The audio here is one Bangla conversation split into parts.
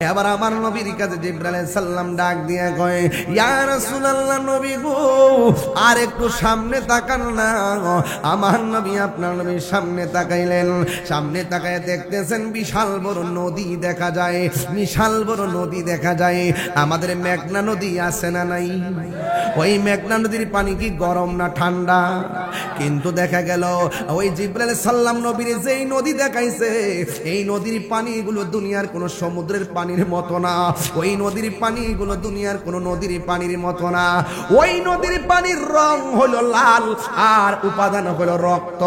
এবার আমার নবীর কাছে জিবরাইল আলাইহিস সালাম ডাক দিয়ে কয়, ইয়া রাসূলুল্লাহ, নবী গো আর একটু সামনে তাকান না। আমার নবী আপনার নবীর সামনে তাকাইলেন। সামনে তাকায় দেখতেছেন বিশাল বড় নদী দেখা যায়, বিশাল বড় নদী দেখা যায়। আমাদের মেঘনা নদী আছে না নাই? ওই মেঘনা নদীর পানি কি গরম না ঠান্ডা? কিন্তু দেখা গেল ওই জিবরাইল আলাইহিস সালাম নবীর যেই নদী দেখাইছে, এই নদীর পানিগুলো দুনিয়ার কোন সমুদ্রের পানির মতো না। ওই নদীর পানিগুলো দুনিয়ার কোন নদীর পানির মতো না। ওই নদীর পানির রং হলো লাল আর উপাদান হলো রক্ত।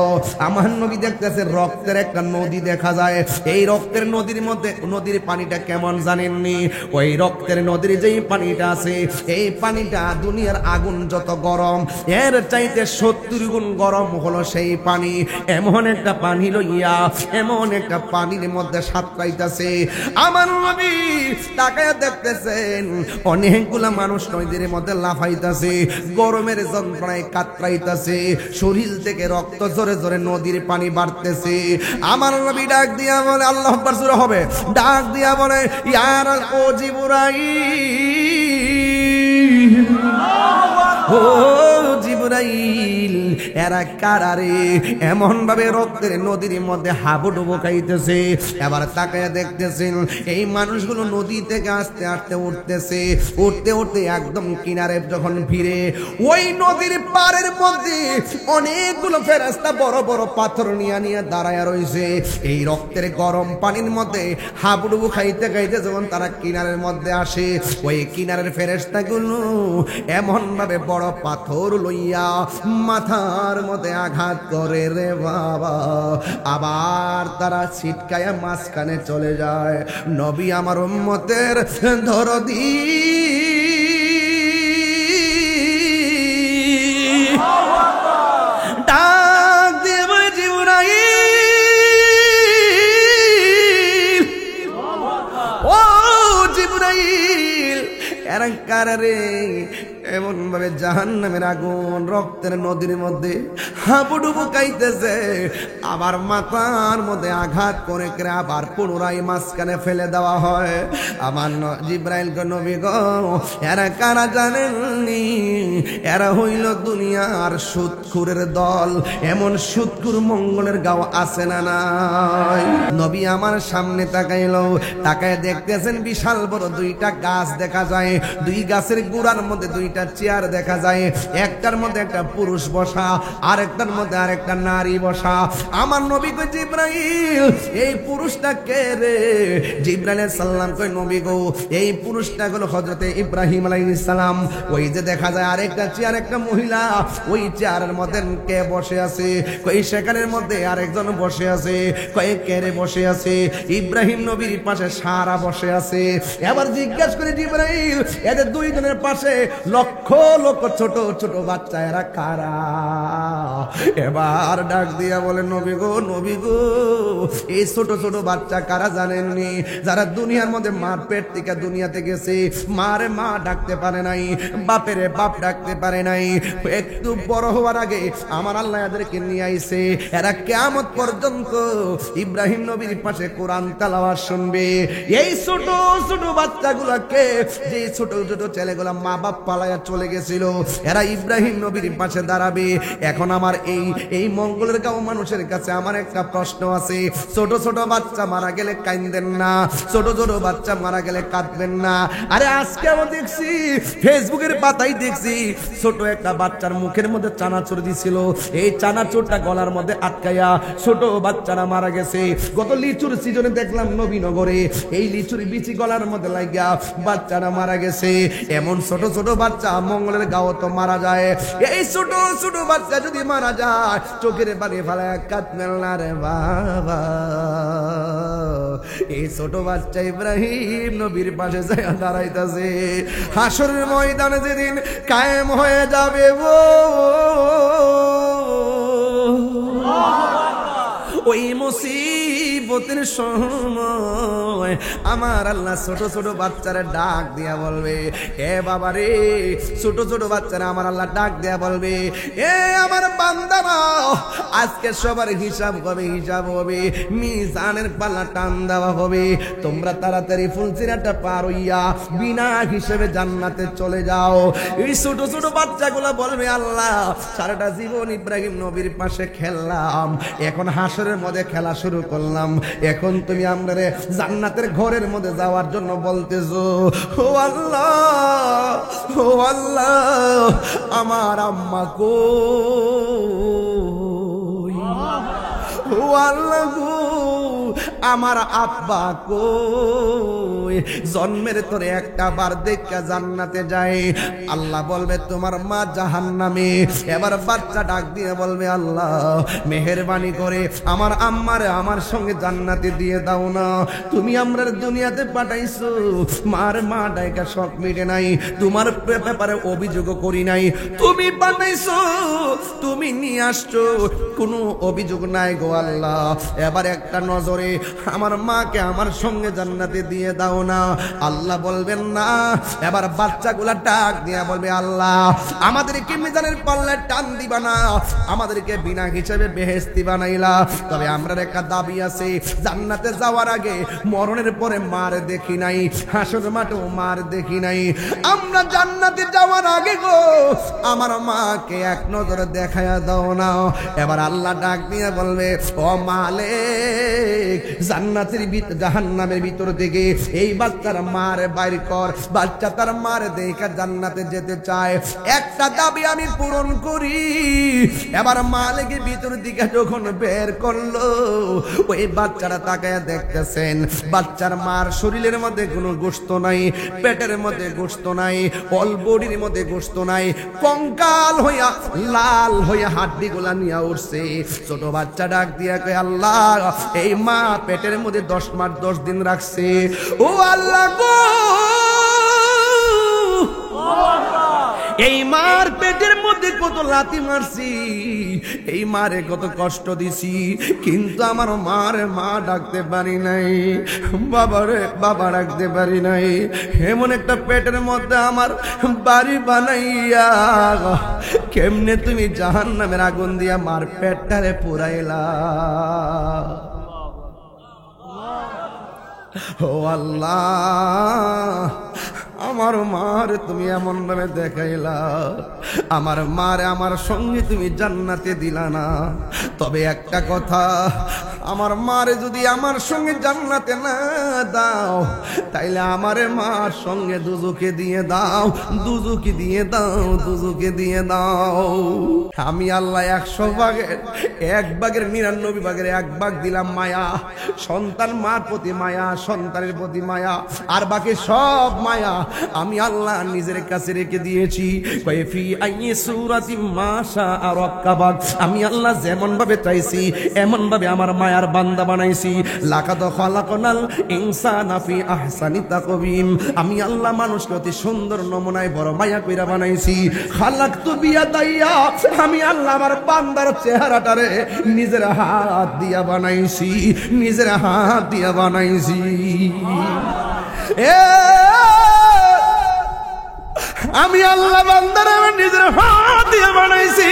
আমার নবী দেখতেছে রক্তের একটা নদী দেখা যায়। এই রক্তের নদীর মধ্যে নদীর পানিটা কেমন জানেননি? ওই রক্তের নদীর যেই পানিটা আছে, এই পানিটা দুনিয়ার আগুন যত গরম, এর চাইতে 70 গুণ গরম হলো সেই পানি। এমন একটা পানি লইয়া এমন একটা পানির মধ্যে সাঁতরাইতেছে। আমার নবী তাকায় দেখতেছেন অনেকগুলা মানুষ নদীর মধ্যে লাফাইতেছে, গরমের যন্ত্রণায় কাতরাইতেছে, শরীর থেকে রক্ত জোরে জোরে নদীর পানি বাড়তেছে। আমার নবী ডাক দিয়া বলে, আল্লাহু আকবার জোরে হবে, ডাক দিয়া বলে, ইয়া ও জিবরাইল, ও জিবরাইল, এরা কারারে এমন ভাবে রক্তের নদীর মধ্যে হাবুডুবু খাইতেছে। এবার তাকায় দেখতেছেন এই মানুষগুলো নদী থেকে আস্তে আস্তে উঠতেছে, উঠতে উঠতে একদম কিনারে যখন ভিড়ে, ওই নদীর পাড়ের মধ্যে অনেকগুলো ফেরেশতা বড় বড় পাথর নিয়ে নিয়ে দাঁড়ায় রয়েছে। এই রক্তের গরম পানির মধ্যে হাবুডুবু খাইতে খাইতে যখন তারা কিনারের মধ্যে আসে, ওই কিনারের ফেরেশতাগুলো এমন ভাবে বড় পাথর লইয়া মাথার মধ্যে আঘাত করে রে বাবা, আবার তারা ছিটকায়া মাঝখানে চলে যায়। নবী আমার উম্মতের দরদি, ডাক দিয়ে বলে, জিবরাইল, ও জিবরাইল, এরা কারারে এমন ভাবে জাহান্নামের আগুন রক্তের নদীর মধ্যে হাবুডুবু খাইতেছে, আবার মাথার মধ্যে আঘাত করে আবার পুনরায় মাঝখানে ফেলে দেওয়া হয়। আমার জিবরাইল গো, নবী গো, এরা কারা জানেননি? এরা হইল দুনিয়ার সুদখুরের দল। এমন সুদখুর মঙ্গলের গাঁও আছে না নাই? নবী আমার সামনে তাকাইল, তাকায় দেখতেছেন বিশাল বড় দুইটা গাছ দেখা যায়। দুই গাছের গোড়ার মধ্যে দুইটা চেয়ার দেখা যায়। একটার মধ্যে একটা পুরুষ বসা, আর একটার মধ্যে আরেকটা নারী বসা। আমার নবী কই, জিবরাইল, এই পুরুষটা কে রে? জিবরাইল আলাইহিস সালাম কই, নবী গো, এই পুরুষটা হলো হযরতে ইব্রাহিম আলাইহিস সালাম। ওই যে দেখা যায় আরেকটা চেয়ার, একটা মহিলা, ওই চেয়ারের মধ্যে কে বসে আছে? কই সেখানের মধ্যে আরেকজন বসে আছে। কই কে রে বসে আছে? ইব্রাহিম নবীর পাশে সারা বসে আছে। এবার জিজ্ঞাসা করে, জিবরাইল, এদের দুইজনের পাশে লক্ষ লক্ষ ছোট ছোট বাচ্চা, এরা কারা? এবার ডাক দিয়া বলে, নবী গো, নবী গো, এই ছোট ছোট বাচ্চা কারা জানেননি? যারা দুনিয়ার মধ্যে মার পেট থেকে দুনিয়াতে গেছে, মারে মা ডাকতে পারে নাই, বাপেরে বাপ ডাকতে পারে নাই, একটু বড় হওয়ার আগে আমার আল্লাহ এদেরকে নিয়ে আইছে। এরা কিয়ামত পর্যন্ত ইব্রাহিম নবীর পাশে কোরআন তেলাওয়াত শুনবে। এই ছোট ছোট বাচ্চাগুলোকে, যে ছোট ছোট ছেলেগুলা মা বাপ পালায়া চলে গেছিল, এরা ইব্রাহিম নবীর পাশে দাঁড়াবে। এখন আমার এই মঙ্গলের গাঁও মানুষের কাছে আমার একটা প্রশ্ন আছে, ছোট ছোট বাচ্চা মারা গেলে কাঁদেন না? ছোট ছোট বাচ্চা মারা গেলে কাঁদবেন না? আরে আজকে আমি দেখছি, ফেসবুকের পাতায় দেখছি, ছোট একটা বাচ্চার মুখের মধ্যে চানাচুর দিছিল, এই চানাচুরটা গলার মধ্যে আটকায়া ছোট বাচ্চারা মারা গেছে। গত লিচুর সিজনে দেখলাম নবীনগরে এই লিচুর বিচি গলার মধ্যে লাগিয়া বাচ্চারা মারা গেছে। এমন ছোট ছোট বাচ্চা মঙ্গলের গাঁও তো মারা যায়। এই ছোট ছোট বাচ্চা যদি মারা যায়, চোখের পানি ফেলায় কাঁদবেন না রে বাবা। এই ছোট বাচ্চা ইব্রাহিম নবীর পাশে যায় দাঁড়াইতেছে। হাসরের ময়দানে যেদিন কায়েম হয়ে যাবে ওই মুসিবত মুসিবতের সময় আমার আল্লাহ ছোট ছোট বাচ্চারা ডাক দিয়া বলবে, এ বাবা রে, ছোট ছোট বাচ্চারা আমার আল্লাহ ডাক দিয়া বলবে, এ আমার বান্দারা, আজকে সবার হিসাব হবে, হিসাব হবে, মিজানের পাল্লা টান দেওয়া হবে, তোমরা তাড়াতাড়ি ফুলসিরাটা পার হইয়া বিনা হিসেবে জান্নাতে চলে যাও। এই ছোট ছোট বাচ্চাগুলা বলবে, আল্লাহ সারাটা জীবন ইব্রাহিম নবীর পাশে খেললাম, এখন হাসরের মধ্যে খেলা শুরু করলাম, এখন তুমি আমারে জান্নাতের ঘরের মধ্যে যাওয়ার জন্য বলতেছো। ও আল্লাহ, ও আল্লাহ, আমার আম্মা কই? ও আল্লাহ গো, আমার আব্বা কই? জন্মের তোরে একটা বার দেখা জান্নাতে যায়। আল্লাহ বলবে তোমার মা জাহান্নামে। এবার বাচ্চা ডাক দিয়ে বলবে, আল্লাহ মেহেরবানি করে আমার আম্মারে আমার সঙ্গে জান্নাতে দিয়ে দাও না। তুমি আমরার দুনিয়াতে পাঠাইছো, মার মা ডাইকা শখ মিটে নাই, তোমার ব্যাপারে অভিযোগ করি নাই, তুমি পাঠাইছো, তুমি নিয়ে আসছো, কোনো অভিযোগ নাই গো আল্লাহ। এবার একটা নজরে আমার মাকে আমার সঙ্গে জান্নাতে দিয়ে দাও না। আল্লাহ বলবেন না। এবার বাচ্চাগুলা ডাক দিয়া বলবে, আল্লাহ আমাদেরকে মিজানের পাল্লায় টান দিবা না, আমাদেরকে বিনা হিসেবে বেহেশতি বানাইলা, তবে আমরা একটা দাবি আছে, জান্নাতে যাওয়ার আগে মরণের পরে মার দেখি নাই, হাসর মাঠেও মার দেখি নাই, আমরা জান্নাতে যাওয়ার আগে গো আমার মাকে এক নজরে দেখায়া দাও না। এবার আল্লাহ ডাক দিয়ে বলবে, ও মালিক, জান্নাতের জাহান্নামের ভিতর থেকে এই বাচ্চার মার বাইর কর। বাচ্চা তার মার দেখা জান্নাতে যেতে চায়, একটা দাবি আমি পূরণ করি। এবার মালিকের ভিতর দিকে যখন বের করলো, ওই বাচ্চারা তাকায় দেখতেছেন, বাচ্চার মার শরীরের মধ্যে কোনো গোশত নাই, পেটের মধ্যে গোশত নাই, অল বডির মধ্যে গোশত নাই, কঙ্কাল হইয়া লাল হইয়া হাড্ডি গুলা নিয়ে উঠছে। ছোট বাচ্চা ডাক দিয়া কয়, আল্লাহ এই মা পেটের মধ্যে 10 মাস 10 দিন রাখছে। ও আল্লাহ গো, এই মার পেটের মধ্যে কত লাথি মারছি, এই মারে কত কষ্ট দিছি, কিন্তু আমার মারে মা ডাকতে পারি নাই, বাবারে বাবা ডাকতে পারি নাই। এমন একটা পেটের মধ্যে আমার বাড়ি বানাইয়া কেমনে তুমি জাহান্নামের আগুন দিয়া মার পেটটারে পুরাইলা। ও আল্লাহ, আমার মার তুমি এমন ভাবে দেখাইলা, আমার মারে আমার সঙ্গে তুমি জান্নাতে দিলা না। তবে একটা কথা, আমার মারে যদি আমার সঙ্গে জান্নাতে না দাও, তাইলে আমারে মার সঙ্গে দুজুকে দিয়ে দাও, দুজুকি দিয়ে দাও, দুজুকে দিয়ে দাও। আমি আল্লাহ 100 ভাগের 1 ভাগের 99 ভাগের 1 ভাগ দিলাম মায়া। সন্তান মার প্রতি মায়া, সন্তানের প্রতি মায়া, আর বাকি সব মায়া আমি আল্লাহ নিজের কাছে রেখে দিয়েছি। আমি আল্লাহ যেমন ভাবে চাইছি এমন ভাবে আমার মায়ার বান্দা বানাইছি। লাকাদ খালাকনাল ইনসানা ফি আহসানি তাকওয়িম, আমি আল্লাহ মানুষকে অতি সুন্দর নমুনায় বড় মায়া কইরা বানাইছি। খালাকতু বিয়াদাইয়া, আমি আল্লাহ আমার বান্দার চেহারাটারে নিজের হাত দিয়া বানাইছি, নিজের হাত দিয়া বানাইছি। আমি আল্লাহ বান্দার আমার নিজের হাত দিয়ে বানাইছি।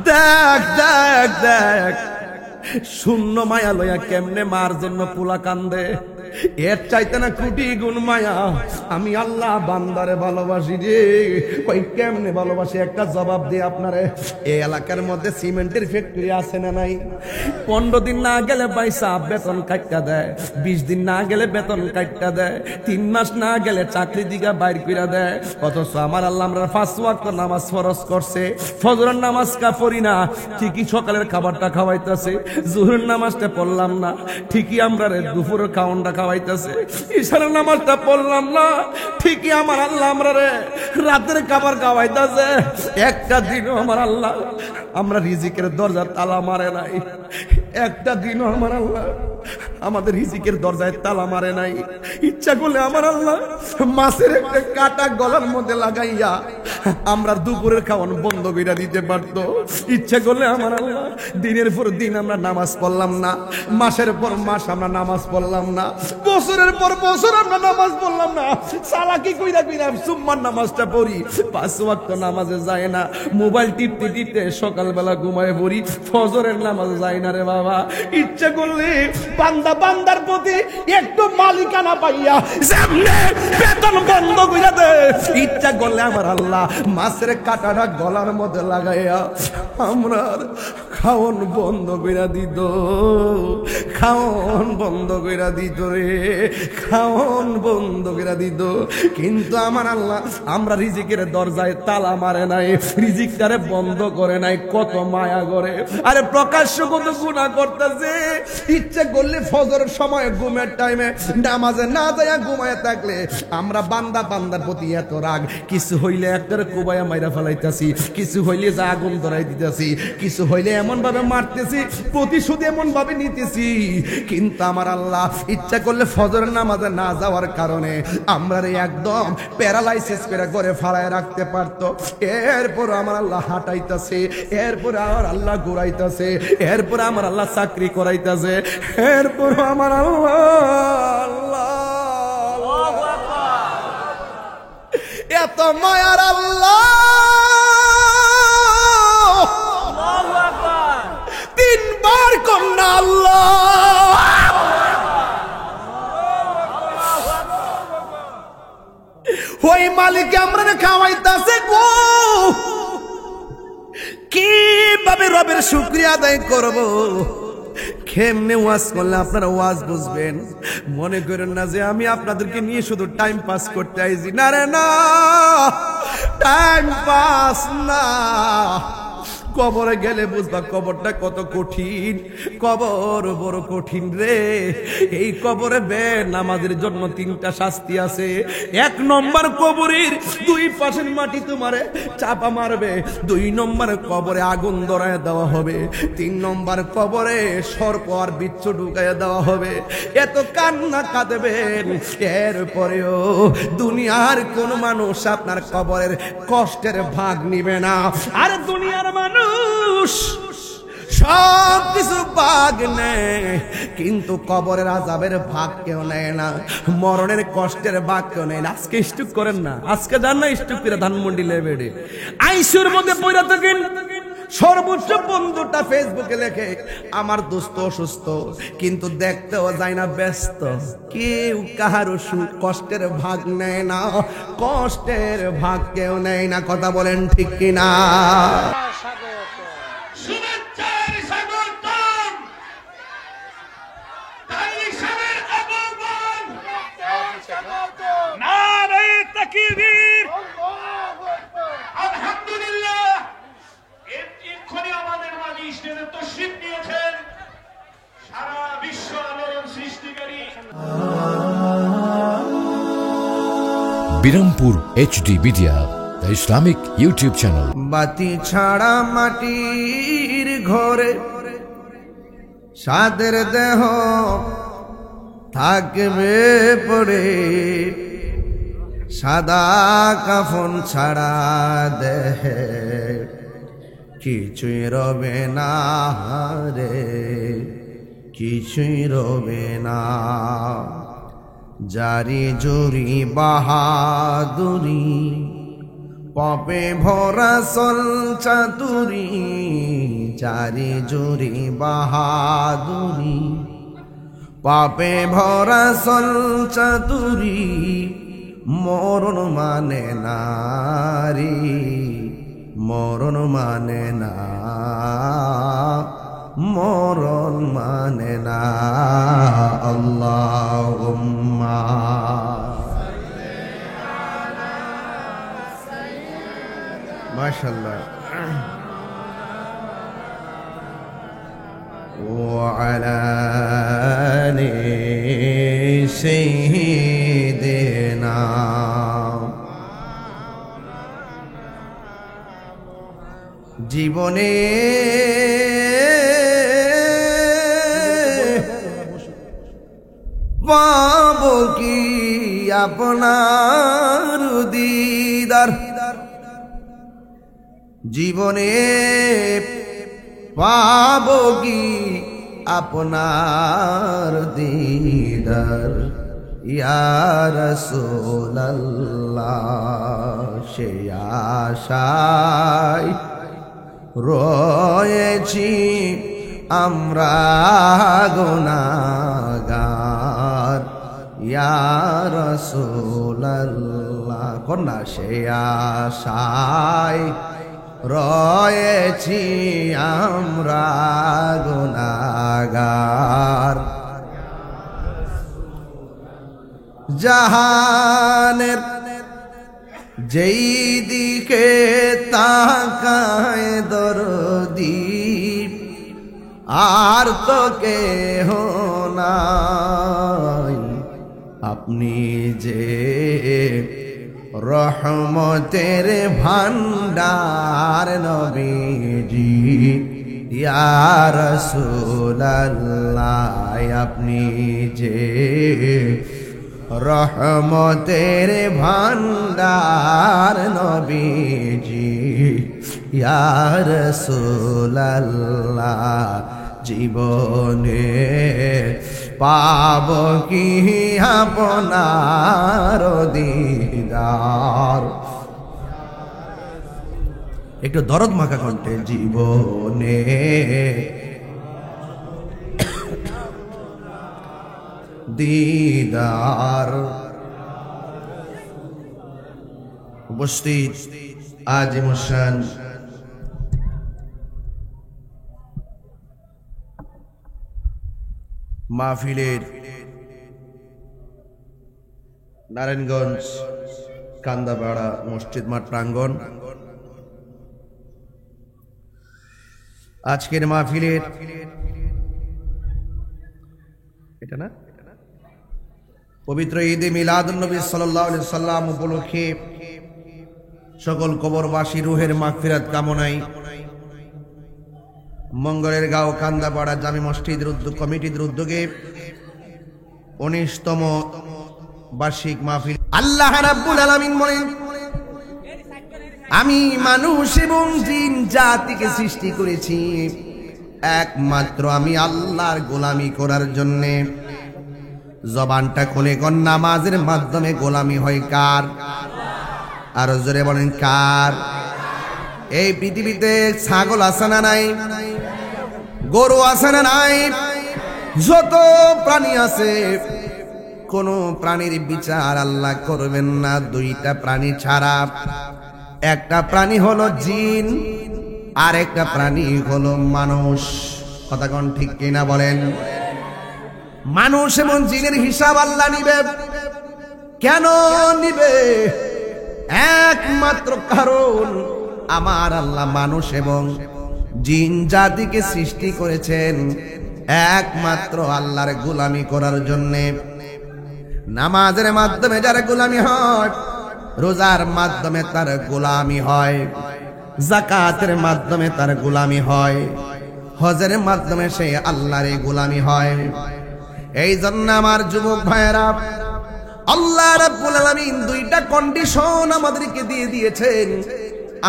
দেখ দেখ দেখ, শূন্য মায়া লইয়া কেমনে মার জন্য পোলা কান্দে, এর চাইতে না কোটি গুণ মায়া আমি আল্লাহ বান্দারে ভালোবাসি রে। কই কেমনে ভালোবাসি, একটা জবাব দিয়ে আপনারে। এই এলাকার মধ্যে সিমেন্টের ফ্যাক্টরি আছে না নাই? 15 দিন না গেলে পয়সা বেতন কাটটা দেয়, 20 দিন না গেলে বেতন কাটটা দেয়, 3 মাস না গেলে চাকরি দিকে বাইর কইরা দেয়। অথচ আমার আল্লাহ আমরা 5 ওয়াক্ত নামাজ ফরজ করছে, ফজরের নামাজ পড়ি না, ঠিকই সকালের খাবারটা খাওয়াইতেছে, জোহরের নামাজটা পড়লাম না, ঠিকই আমরা দুপুরের খাওয়ানটা খাওয়াইতেছে, ঈশার নামাজটা পড়লাম না, ঠিকই আমার আল্লাহ আমরা রাতের খাবার খাওয়াইতেছে। একটা দিনও আমার আল্লাহ আমরা রিজিকের দরজা তালা মারে নাই। একটা দিনও আমার আল্লাহ আমাদের রিজিকের দরজায় তালা মারে নাই। ইচ্ছা করলে আমার আল্লাহ মাছের একটা কাটা গলার মধ্যে লাগাইয়া আমরা দুপুরের খাওয়ান বন্ধ করে দিতে পারতো। ইচ্ছা করলে আমার আল্লাহ দিনের পর দিন আমরা নামাজ পড়লাম না, মাসের পর মাস আমরা নামাজ পড়লাম না, বছরের পর বছর আমরা নামাজ পড়লাম না, সালাকি কইরা কইরা সুম্মার নামাজটা পড়ি, 5 ওয়াক্ত নামাজে যায় না, মোবাইল টিপতে টিপতে সকালবেলা ঘুমায় পড়ি, ফজরের নামাজে যায় না রে বাবা। ইচ্ছা করলে বান্দা বান্দার প্রতি একটু মালিকানা পাইয়া সামনে বেতন বন্ধ কইরা দে। ইচ্ছা করলে আমার আল্লাহ মাছের কাটাটা গলার মধ্যে লাগাইয়া আমরা খাওন বন্ধ কইরা দিত, খাওন বন্ধ কইরা দিত রে, খাওন বন্ধ কইরা দিত। কিন্তু আমার আল্লাহ আমরা রিজিকের দরজায় তালা মারে নাই, রিজিকটারে বন্ধ করে নাই। কত মায়া করে, আরে প্রকাশ্য কত গুনাহ করতেছে। ইচ্ছা করলে ফজরের সময় ঘুমের টাইমে নামাজে না যায় ঘুমায় থাকলে আমরা বান্দা বান্দার প্রতি এত রাগ, কিছু হইলে একটারে কুবাইয়া মাইরা ফেলাইতাছি, কিছু হইলে যা আগুন ধরাই দিতেছি, কিছু হইলে এমন ভাবে মারতেছি, প্রতিশোধ এমন ভাবে নিতেছি। কিন্তু আমার আল্লাহ ইচ্ছা করলে ফজরের নামাজে না যাওয়ার কারণে আমরা একদম প্যারালাইসিস করে ঘরে ফালায় রাখতে পারতো। এরপর আমার আল্লাহ হাঁটাইতেছে, এরপর আমার আল্লাহ ঘুরাইতেছে, এরপর আমার আল্লাহ চাকরি করাইতেছে, এরপর আমার আল্লাহ এত মায়ার আল্লাহ 3 বার কন্যা আল্লাহ। ওই মালিক আমরা খাওয়াইতাছে গো, কিভাবে রবের শুকরিয়া আদায় করব? কেমনে ওয়াজ করলে আপনারা ওয়াজ বুঝবেন? মনে করেন না যে আমি আপনাদেরকে নিয়ে শুধু টাইম পাস করতে আইছি, না রে না, টাইম পাস না। কবরে গেলে বুঝবা কবরটা কত কঠিন, কবর বড় কঠিন রে। এই কবরে নামাজের জন্য 3টা শাস্তি আছে। 1 নম্বর কবরের 2 পাশের মাটি তোমারে চাপা মারবে, 2 নম্বর কবরে আগুন ধরায় দেওয়া হবে, 3 নম্বর কবরে সর্প আর বিচ্ছু ঢুকাইয়া দেওয়া হবে। এত কান্না কাঁদবেন, এরপরেও দুনিয়ার কোন মানুষ আপনার কবরের কষ্টের ভাগ নিবে না। আর দুনিয়ার মানুষ সব কিছু ভাগ নেয়, কিন্তু কবরের আযাবের ভাগ কেউ নেয় না, মরণের কষ্টের ভাগ কেউ নেয় না। আজকে স্টুক করেন না, আজকে যান না স্টুক করে ধানমন্ডি লেবেড়ে আইসুর মধ্যে পড়া থাকেন। সর্বোচ্চ বন্ধুটা ফেসবুকে লেখে আমার দোস্ত অসুস্থ, কিন্তু দেখতেও যায় না, ব্যস্ত। কেউ কাহারও কষ্টের ভাগ নেয় না, কষ্টের ভাগ কেউ নেয় না। কথা বলেন ঠিক কিনা? Birampur HD media, the Islamic YouTube channel. বাতি ছাড়া মাটির ঘরে সাদের দেহ থাকবে পড়ে, সাদা কাফন ছাড়া দেহে কিছুই রবে না রে, কিছুই রবে না। জারি জুরি বাহাদুরি পাপে ভরা সল চাতুরি, জারি জুরি বাহাদুরি পাপে ভরা সল চাতুরি, মরণ মানে নারী, মরণ মানে না, মরণ মানে না। আল্লাহুম্মা মাশাআল্লাহ ওয়া আলা আলি সাইয়্যিদিনা। জীবনে পাবো কি আপনার দিদার, জীবনে পাবো কি আপনার দিদার, ইয়া রাসূলুল্লাহ সে আশায় রয়েছি আমরা গুনাহগার, ইয়া রাসূলুল্লাহ কন্যা সে আশায় রয়েছি আমরা গুনাহগার। জাহানের যেই দিকে তাকায় দরদি, আর তো কেহ নাই, আপনি যে রহমতের ভান্ডার নবীজি, ইয়া রাসূলুল্লাহ আপনি যে রহমতের ভান্ডার নবীজি, ইয়া রাসূলুল্লাহ জীবনে পাব কি আপনার দিদার। একটু দরদ মাখা কণ্ঠে, জীবনে দিদার। উপস্থিত আজিমুস শান মাহফিলের নারায়ণগঞ্জ কান্দাপাড়া মসজিদ মাঠ প্রাঙ্গণ, আজকের মাহফিলের এটা না পবিত্র ঈদে মিলাদুন্নবী সাল্লাল্লাহু আলাইহি সাল্লাম উপলক্ষে সকল কবরবাসী রুহের মাগফিরাত কামনায় মঙ্গলের গাঁও কান্দাপাড়া জামি মসজিদের উদ্যোগ কমিটির উদ্যোগে 19তম বার্ষিক মাহফিল। আল্লাহ রাব্বুল আলামিন বলেন, আমি মানুষ এবং জিন জাতিকে সৃষ্টি করেছি একমাত্র আমি আল্লাহর গোলামি করার জন্যে। জবানটা খুলে কোন নামাজের মাধ্যমে গোলামি হয় কার? আর জোরে বলেন কার? এই পৃথিবীতে ছাগল আছে না নাই? গরু আছে না নাই? যত প্রাণী আছে কোন প্রাণীর বিচার আল্লাহ করবেন না দুইটা প্রাণী ছাড়া। একটা প্রাণী হলো জিন, আর একটা প্রাণী হলো মানুষ। কথা কোন ঠিক কিনা বলেন? মানুষ এবং জিনের হিসাব আল্লাহ নিবে। কেন নিবে? একমাত্র কারণ আমার আল্লাহ মানুষ এবং জিন জাতিকে সৃষ্টি করেছেন একমাত্র আল্লাহর গোলামি করার জন্যে। নামাজের মাধ্যমে যার গোলামি হয়, রোজার মাধ্যমে তার গোলামি হয়, যাকাতের মাধ্যমে তার গোলামি হয়, হজের মাধ্যমে সে আল্লাহর গোলামি হয়। এই জন্য আমার যুবক ভাইয়েরা, আল্লাহ রাব্বুল আলামিন দুইটা কন্ডিশন আমাদেরকে দিয়ে দিয়েছেন।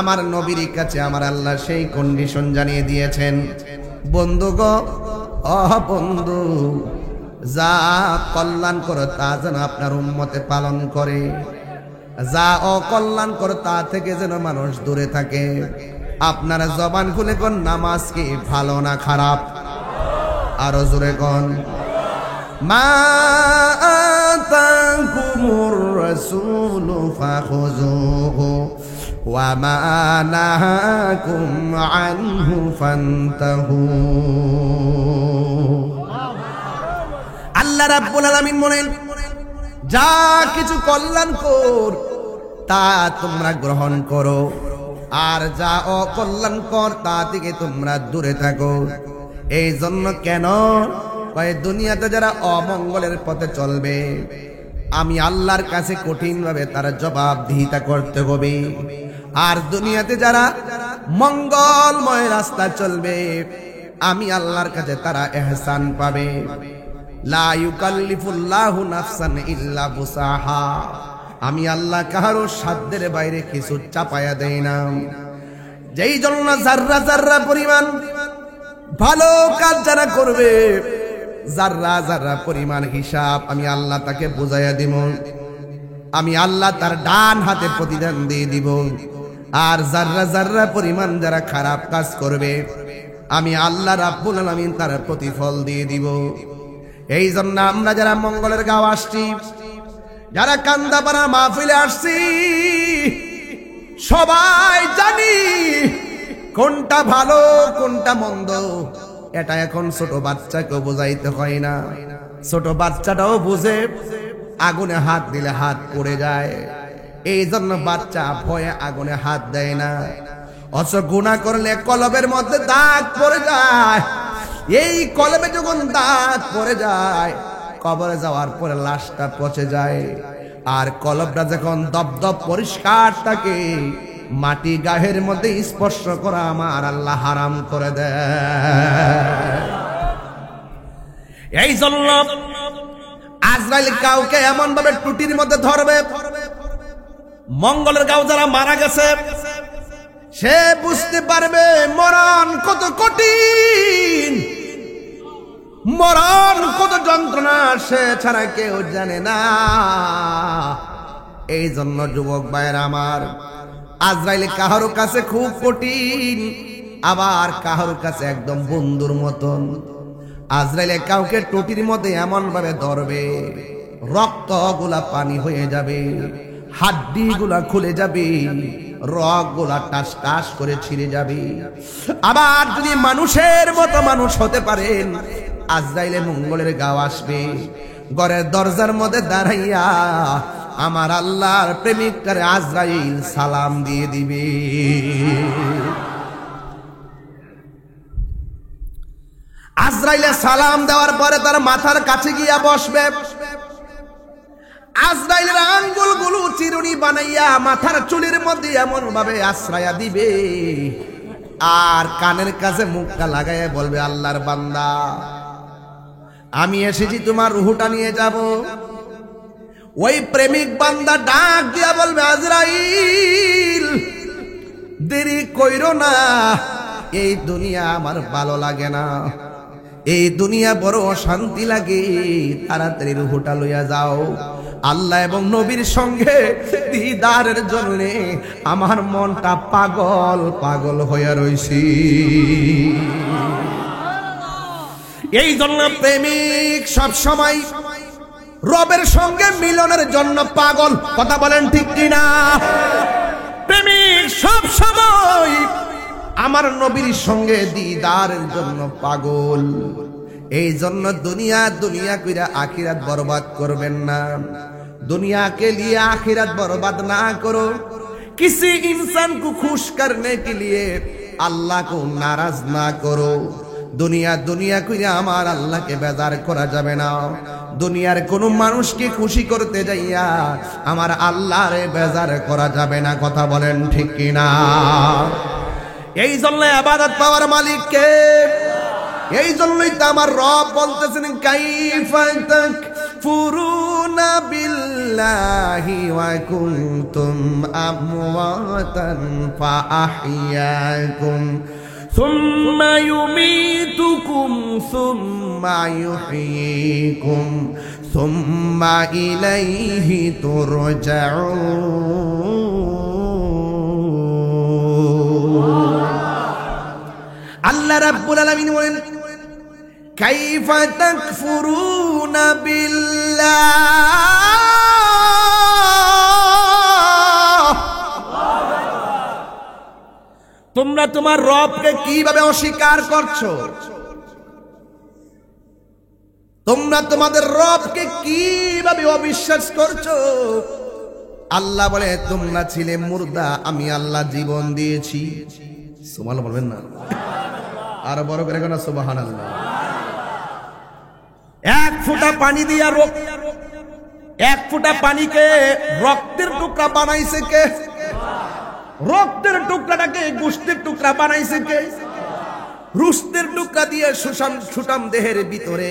আমার নবীর কাছে আমার আল্লাহ সেই কন্ডিশন জানিয়ে দিয়েছেন। বন্ধু গো, বন্ধু, যা কল্যাণ করে তা যেন আপনার উম্মতে পালন করে, যা অকল্যাণ করে তা থেকে যেন মানুষ দূরে থাকে। আপনারা জবান খুলে কোন নামাজ কি ভালো না খারাপ? আরো জোরে কোন। মা আতাকুমুর রাসূলু ফাখুযুহু ওয়া মা নাহাকুম আনহু ফান্তাহু। আল্লাহ রাব্বুল আলামিন বলেন, যা কিছু কল্যাণকর তা তোমরা গ্রহণ করো, আর যা অকল্যাণকর তা থেকে তোমরা দূরে থাকো। এই জন্য কেন দুনিয়াতে যারা অমঙ্গলের পথে চলবে, আমি আল্লাহর কাছে কঠিন ভাবে তার জবাবদিহিতা করতে হবে। আর দুনিয়াতে যারা মঙ্গলময় রাস্তা চলবে, আমি আল্লাহর কাছে তারা ইহসান পাবে। লা ইউকাল্লিফুল্লাহু নাফসান ইল্লা বুসাহা, আমি আল্লাহ কারো সাধ্যের বাইরে কিছু চাপায়া দেই না। যেই জন্য যাররা যাররা পরিমাণ ভালো কাজ যারা করবে, যাররা যাররা পরিমাণ হিসাব আমি আল্লাহ তাকে বুঝাইয়া দিব। আমি আল্লাহ তার ডান হাতে প্রতিদান দিয়ে দিব। আর যাররা যাররা পরিমাণ যারা খারাপ কাজ করবে, আমি আল্লাহ রাব্বুল আলামিন তার প্রতিফল দিয়ে দিব। এই জন্য আমরা যারা মঙ্গলের গাঁও আসছি, যারা কান্দাপাড়া মাহফিলে আসছি, সবাই জানি কোনটা ভালো কোনটা মন্দ। এটা এখন ছোট বাচ্চাকেও বোঝাইতে হয় না। ছোট বাচ্চাটাও বুঝে, আগুনে হাত দিলে হাত পড়ে যায়। এই জন্য বাচ্চা ভয়ে আগুনে হাত দেয় না। অথচ গুনাহ করলে কলবের মধ্যে দাগ পড়ে যায়। এই কলবে যখন দাগ পড়ে যায়, কবরে যাওয়ার পরে লাশটা পচে যায়। আর কলবটা যখন দপদপ পরিষ্কার থাকে, মাটি গায়ের মধ্যে স্পর্শ করা আমার আল্লাহ হারাম করে দেয়। এই জন্য আজরাইল কাউকে এমন ভাবে টুটির মধ্যে ধরবে, মঙ্গলের গাঁও যারা মারা গেছে সে বুঝতে পারবে মরণ কত কঠিন, মরণ কত যন্ত্রণা, সে ছাড়া কেউ জানে না। এই জন্য যুবক ভাইয়েরা আমার, আজরাইল কাহারো কাছে খুব কঠিন, আবার কাহারো কাছে একদম বন্ধুর মতন। আজরাইলে কাউকে টুটির মধ্যে এমন ভাবে ধরবে, রক্ত গুলা পানি হয়ে যাবে, হাড্ডি গুলা খুলে যাবে, রগ গুলা টাস টাস করে ছিঁড়ে যাবে। আবার যদি মানুষের মতো মানুষ হতে পারেন, আজরাইলে মঙ্গলের গাঁও আসবে, ঘরের দরজার মধ্যে দাঁড়াইয়া আমার আল্লাহর প্রেমিকটারে আজরাইল সালাম দিয়ে দিবে। আজরাইলে সালাম দেওয়ার পরে তার মাথার কাছে গিয়া বসবে। আজরাইলের আঙ্গুলগুলো চিরুনি বানাইয়া মাথার চুলের মধ্যে এমন ভাবে আশ্রয়া দিবে, আর কানের কাছে মুখটা লাগাইয়া বলবে, আল্লাহর বান্দা, আমি এসেছি তোমার রুহটা নিয়ে যাব। ওই প্রেমিক বান্দা ডাক দিয়া বলবে, আজরাইল দেরি কইরো না, এই দুনিয়া আমার ভালো লাগে না, এই দুনিয়া বড় অশান্তি লাগে, তাড়াতাড়ি রুহটা লইয়া যাও। আল্লাহ এবং নবীর সঙ্গে দিদারের জন্য আমার মনটা পাগল পাগল হইয়া রইছি। এই জন্য প্রেমিক সব সময় রবের সঙ্গে মিলনের জন্য পাগল। কথা বলেন ঠিক কিনা? প্রেমিক সব সময় আমার নবীর সঙ্গে দিদারের জন্য পাগল। এই জন্য দুনিয়া দুনিয়া কইরা আখিরাত বরবাদ করবেন না। दुनिया के लिए आखिरत बर्बाद ना करो। किसी इंसान को खुश करने के लिए अल्लाह को नाराज ना करो। दुनिया दुनिया कइरा आमार अल्लाह के बेजार करा जाबे ना। दुनियार कोनो मानुष के खुशी करते जाइया आमार अल्लाह रे बेजार करा जाबे ना। कथा बोलेन ठीक कि ना? এই জন্য ইবাদত পাওয়ার মালিক কে? এই জন্যই তো আমার রব বলতেছেন, কাইফা তাকফুরুনা বিল্লাহি ওয়া কুনতুম আমওয়াতান ফাআহইয়াকুম সুম্মা ইউমীতুকুম সুম্মা ইউহয়ীকুম সুম্মা ইলাইহি তুরজাউন। আল্লাহ রাব্বুল আলামিন বলেন, কাইফা তাকফুরুনা বিল্লাহ, তোমরা তোমার রবকে কিভাবে অস্বীকার করছো? তোমরা তোমাদের রবকে কিভাবে অবিশ্বাস করছো? আল্লাহ বলে, তোমরা ছিলে মুর্দা, আমি আল্লাহ জীবন দিয়েছি। সুবহানাল্লাহ বলবেন না? আর বড় করে কোন সুবহানাল্লাহ। এক ফোঁটা পানি দিয়া এক ফোঁটা পানিকে রক্তের টুকরা বানাইছে কে? রক্তের টুকরাটাকে গোশতের টুকরা বানাইছে কে? রুস্তের টুকরা দিয়ে সুষম দেহের ভিতরে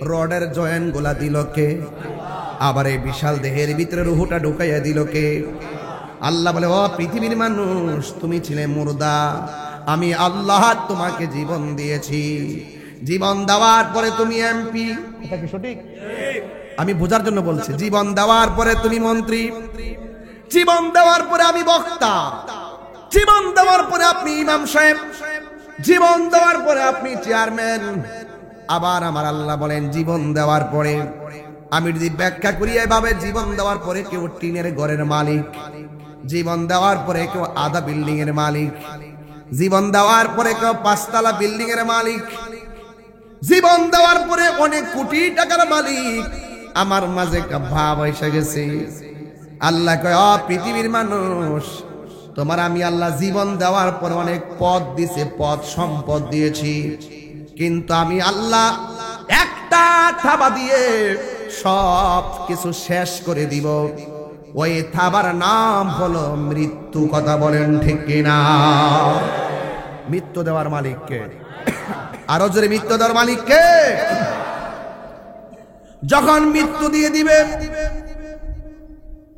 রডের জয়েন গোলা দিল কে? আবার এই বিশাল দেহের ভিতরে রুহুটা ঢুকাইয়া দিল কে? আল্লাহ বলে, ও পৃথিবীর মানুষ, তুমি ছিলে মুর্দা, আমি আল্লাহ তোমাকে জীবন দিয়েছি। জীবন দেওয়ার পরে তুমি এমপি, এটা কি সঠিক? আমি বোঝার জন্য বলছি। জীবন দেওয়ার পরে তুমি মন্ত্রী, জীবন দেওয়ার পরে আমি বক্তা, জীবন দেওয়ার পরে আপনি ইমাম সাহেব, জীবন দেওয়ার পরে আপনি চেয়ারম্যান। আবার আমার আল্লাহ বলেন, জীবন দেওয়ার পরে আমি যদি ব্যাখ্যা করি এভাবে, জীবন দেওয়ার পরে কেউ টিনের ঘরের মালিক, জীবন দেওয়ার পরে কেউ আধা বিল্ডিং এর মালিক, জীবন দেওয়ার পরে কেউ 5 তলা বিল্ডিং এর মালিক, জীবন দেওয়ার পরে অনেক কোটি টাকার মালিক। আমার মাঝে একটা ভাব এসে গেছে। আল্লাহ কয়, ও পৃথিবীর মানুষ, তোমার আমি আল্লাহ জীবন দেওয়ার পরে অনেক পদ দিছে, পদ সম্পদ দিয়েছি, কিন্তু আমি আল্লাহ একটা থাবা দিয়ে সব কিছু শেষ করে দিব। ওই থাবার নাম হলো মৃত্যু। কথা বলেন ঠিক কিনা? মৃত্যু দেওয়ার মালিককে, আরো জোরে মৃত্যু দেওয়ার মালিককে। যখন মৃত্যু দিয়ে দিবে,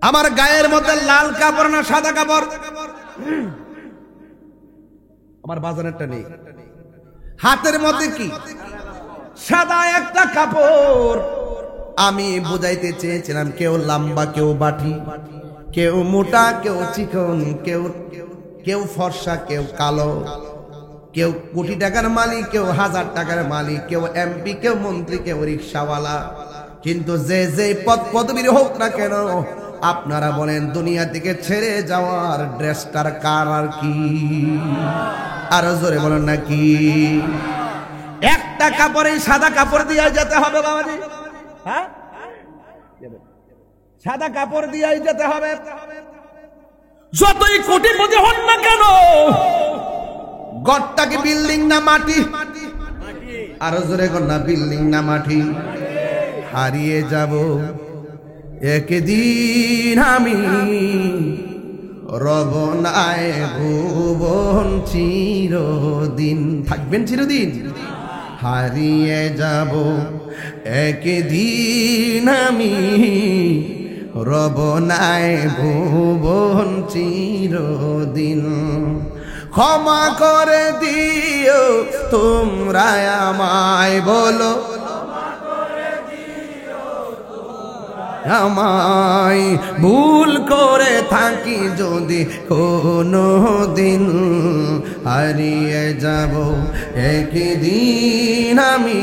আমার গায়ের মধ্যে লাল কাপড় না সাদা কাপড়? আমার বাজারেরটা নেই। হাতের মধ্যে কি? সাদা একটা কাপড়। আমি বুঝাইতে চেয়েছিলাম, কেউ লম্বা, কেউ বাটি, কেউ মোটা, কেউ চিকন, কেউ ফর্সা, কেউ কালো, কেউ কোটি টাকার মালিক, কেউ 1000 টাকার মালিক, কেউ এমপি, কেউ মন্ত্রী, কেউ রিক্সাওয়ালা। কিন্তু যে যে পদ পদবীর হোক না কেন, আপনারা বলেন দুনিয়া থেকে ছেড়ে যাওয়ার ড্রেসটার কার আর কি? আরো জোরে বলেন না কি? একটা কাপড়ে সাদা কাপড় দিয়ে যেতে হবে বাবাজি। হ্যাঁ, সাদা কাপড় দিয়ে যেতে হবে। যতই কোটিপতি হন না কেন, ঘরটা কি বিল্ডিং না মাটি? আরো জোরে কর না, বিল্ডিং না মাটি? হারিয়ে যাব একদিন আমি, রব নাই ভুবন চিরদিন। থাকবেন চিরদিন? হারিয়ে যাব একদিন আমি, রব নাই ভুবন চিরদিন। ক্ষমা করে দিও তোমরা আমায়, বলো আমায়, ভুল করে থাকি যদি কোনো দিন। হারিয়ে যাব একদিন আমি,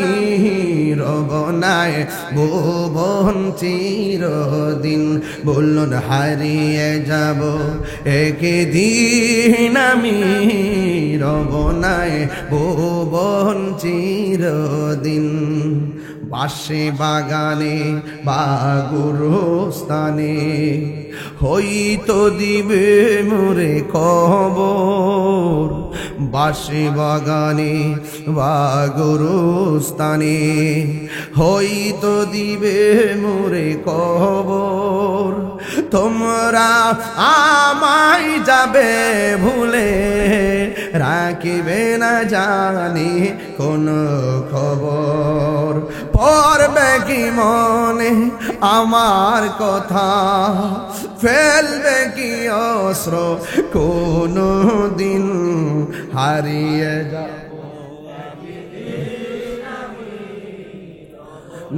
রব নাই ভুবন চিরদিন। বলুন, হারিয়ে যাব একদিন আমি, রব নাই ভুবন চিরদিন। বাসে বাগানে বা গুরুস্থানে হইতো দিবে মোরে কবর। বাসে বাগানে বা গুরুস্থানে হইতো দিবে মোরে কবর। তোমরা আমায় যাবে ভুলে, রাখিবে না জানি কোন খবর। পড়বে কি মনে আমার কথা, ফেলবে কি অস্ত্র কোনো দিন। হারিয়ে যাব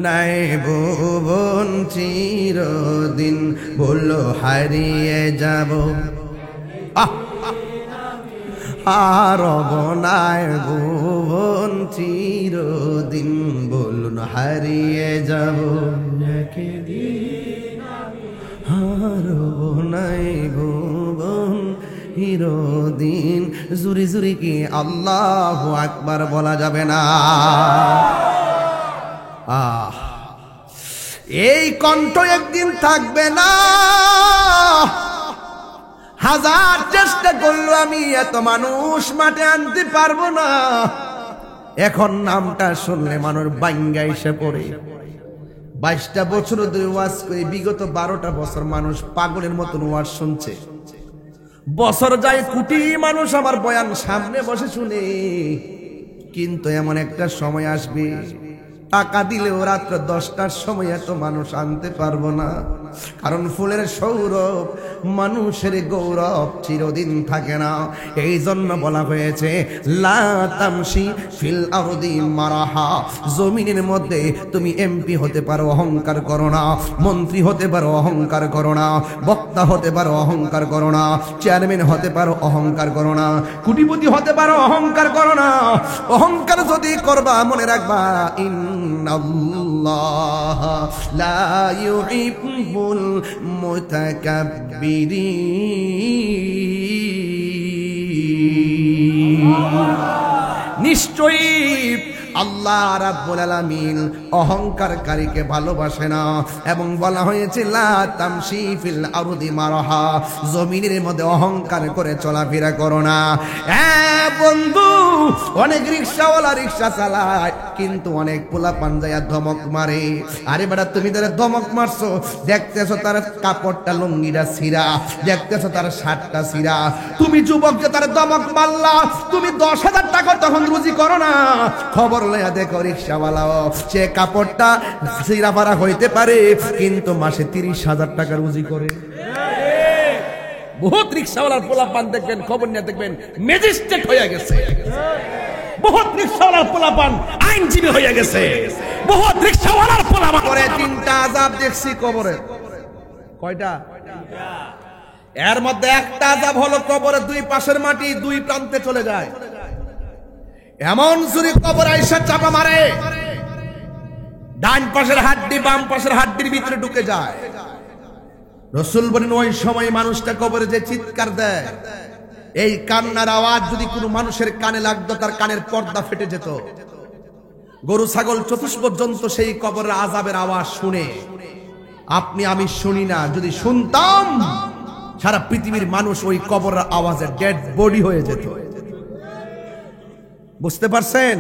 নাই ভুবন চিরদিন। বললো হারিয়ে যাব, রব নাই ভুবন চিরদিন। বলুন, হারিয়ে যাব রব নাই ভুবন চিরদিন। জুরি জুরি কি আল্লাহু আকবার বলা যাবে না? এই কণ্ঠ একদিন থাকবে না। হাজার চেষ্টা করলো আমি এত মানুষ মাঠে আনতে পারবো না। এখন নামটা শুনলে মানুষ বাঙ্গা এসে পড়ে। 22টা বছর ধরে ওয়াজ করে, বিগত 12টা বছর মানুষ পাগলের মতন ওয়াজ শুনছে। বছর যায়, কোটি মানুষ আমার বয়ান সামনে বসে শুনে। কিন্তু এমন একটা সময় আসবে, টাকা দিলেও রাত্র 10টার সময় এত মানুষ আনতে পারবো না, কারণ ফুলের সৌরভ মানুষের গৌরব চিরদিন থাকে না। এই জন্য বলা হয়েছে লা তামশি ফিল আরদি মারাহা, জমিনের মধ্যে তুমি এমপি হতে পারো, অহংকার করো না। মন্ত্রী হতে পারো, অহংকার করো না। বক্তা হতে পারো, অহংকার করো না। চেয়ারম্যান হতে পারো, অহংকার করো না। কোটিপতি হতে পারো, অহংকার করো না। অহংকার যদি করবা, মনে রাখবা ইন্নাল্লাহ লা ইউহিব্বুল মুতাকাব্বিরিন। নিশ্চয়ই আল্লাহ রাব্বুল আলামিন অহংকারকারীকে ভালোবাসে না। এবং বলা হয়েছে লা তামশি ফিল আরদি মারাহা, জমিনের মধ্যে অহংকার করে চলাফেরা করো না। হ্যাঁ বন্ধু, অনেক রিকশাওয়ালা রিকশা চালায়, কিন্তু অনেক পোলা পাঞ্জায়া ধমক মারে। আরে বেটা, তুমি তার ধমক মারছো, দেখতেছো তার কাপড়টা লুঙ্গিটা ছিঁড়া, দেখতেছো তার শার্টটা ছিঁড়া। তুমি যুবক যে তার ধমক মারলা, তুমি 10,000 টাকা তখন রুজি করো না। খবর লয়া দেখো রিকশাওয়ালাও, সে কাপড়টা ছিঁড়া পারা হইতে পারে, কিন্তু মাসে 30,000 টাকা রুজি করে। বহুত রিকশাওয়ালার পোলা পান দেখবেন, খবর নিয়ে দেখবেন ম্যাজিস্ট্রেট হয়ে গেছে। বহুত রিকশাওয়ালার পোলা পান আইনজীবী হয়ে গেছে। বহুত রিকশাওয়ালার পোলা পান করে 3টা আযাব দেখছি কবরে। কয়টা? এর মধ্যে একটা আযাব হলো কবরে 2 পাশের মাটি 2 প্রান্তে চলে যায়। এমন জোরে কবর আইসা চাপা মারে, ডান পাশের হাড্ডি বাম পাশের হাড্ডির ভিতরে ঢুকে যায়। রাসূল বলেন ওই সময় মানুষটা কবরে যে চিৎকার দেয়, এই কান্নার আওয়াজ যদি কোনো মানুষের কানে লাগতো, তার কানের পর্দা ফেটে যেত। গরু ছাগল চতুষ্প জন্তু সেই কবরের আযাবের আওয়াজ শুনে, আপনি আমি শুনি না, যদি শুনতাম সারা পৃথিবীর মানুষ ওই কবরের আওয়াজে ডেড বডি হয়ে যেত। বুঝতে পারছেন?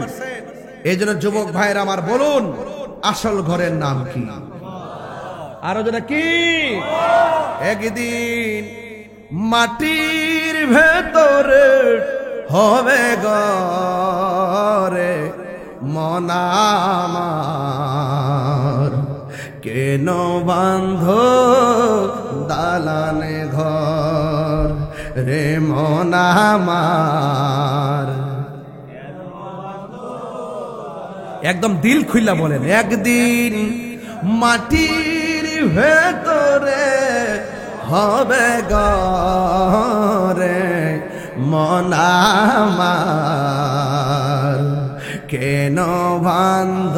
এই জন্য যুবক ভাইয়ের আমার বলুন, আসল ঘরের নাম কি? আরো যেটা কি? একদিন মাটির ভেতরে হবে ঘরে মন আমার, কেন বান্ধ দালানে ঘর রে মন আমার। একদম দিল খুইলা বলেন, একদিন মাটির ভেতরে হবে ঘরে মন আমার, কেন বান্ধ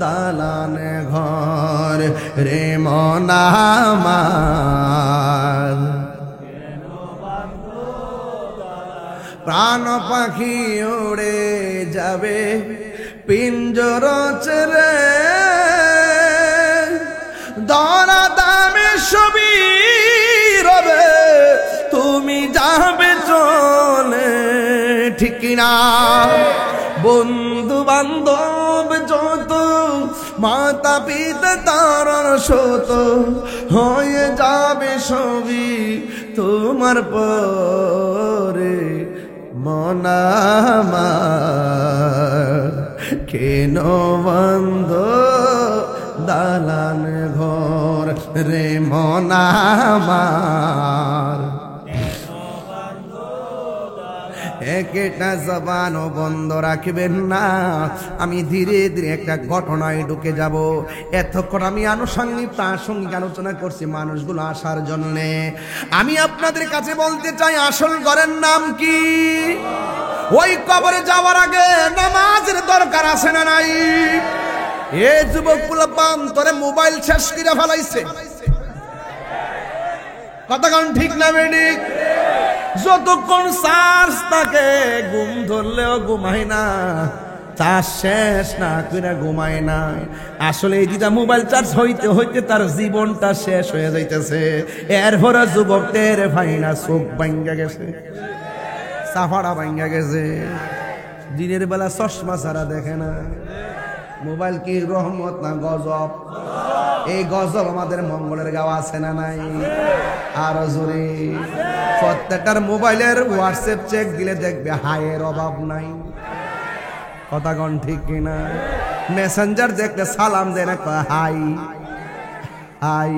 দালানে ঘর রে মন আমার। প্রাণ পাখি উড়ে যাবে পিঞ্জর ছেড়ে, দরা দামে সবই রবে, তুমি যাবে চলে ঠিক না। বন্ধু বান্ধব যত, মাতা পিতা তার শত, হয়ে যাবে সবই তোমার পরে মন আমার, কেন বন্ধ দালান ঘর রে মন আমার। একটা জবানও বন্ধ রাখবেন না। আমি ধীরে ধীরে একটা ঘটনায় ঢুকে যাব। এতক্ষণ আমি আনুষঙ্গিক প্রাসঙ্গিক আলোচনা করছি মানুষগুলো আসার জন্য। আমি আপনাদের কাছে বলতে চাই, আসল ঘরের নাম কি? ওই কবরে যাওয়ার আগে নামাজের দরকার আছে না নাই? এ যুবক পোলাপান, তোরে মোবাইল শেষ করে ফেলাইছে, কথা কোন ঠিক না বেঠিক? যতক্ষণ চার্জ থাকে ঘুম ধরলেও ঘুমায় না, চার্জ শেষ না করে ঘুমায় না। আসলে এই দিদা মোবাইল চার্জ হইতে হইতে তার জীবনটা শেষ হয়ে যাইতেছে। এরপরে যুবক টের ভাই না, চোখ ভাঙ্গা গেছে, সাফাড়া ভাঙ্গা গেছে, দিনের বেলা চশমা ছাড়া দেখে না। মোবাইল কি রহমত না গজব? এই গজব আমাদের মঙ্গলের গাওয়া আছে না নাই? আর জোরে প্রত্যেকটার মোবাইলের হোয়াটসঅ্যাপ চেক দিলে দেখবে হায়ের অভাব নাই, কথা কোন ঠিক কিনা? মেসেঞ্জার দেখলে সালাম দেয় না, কয় হাই হাই।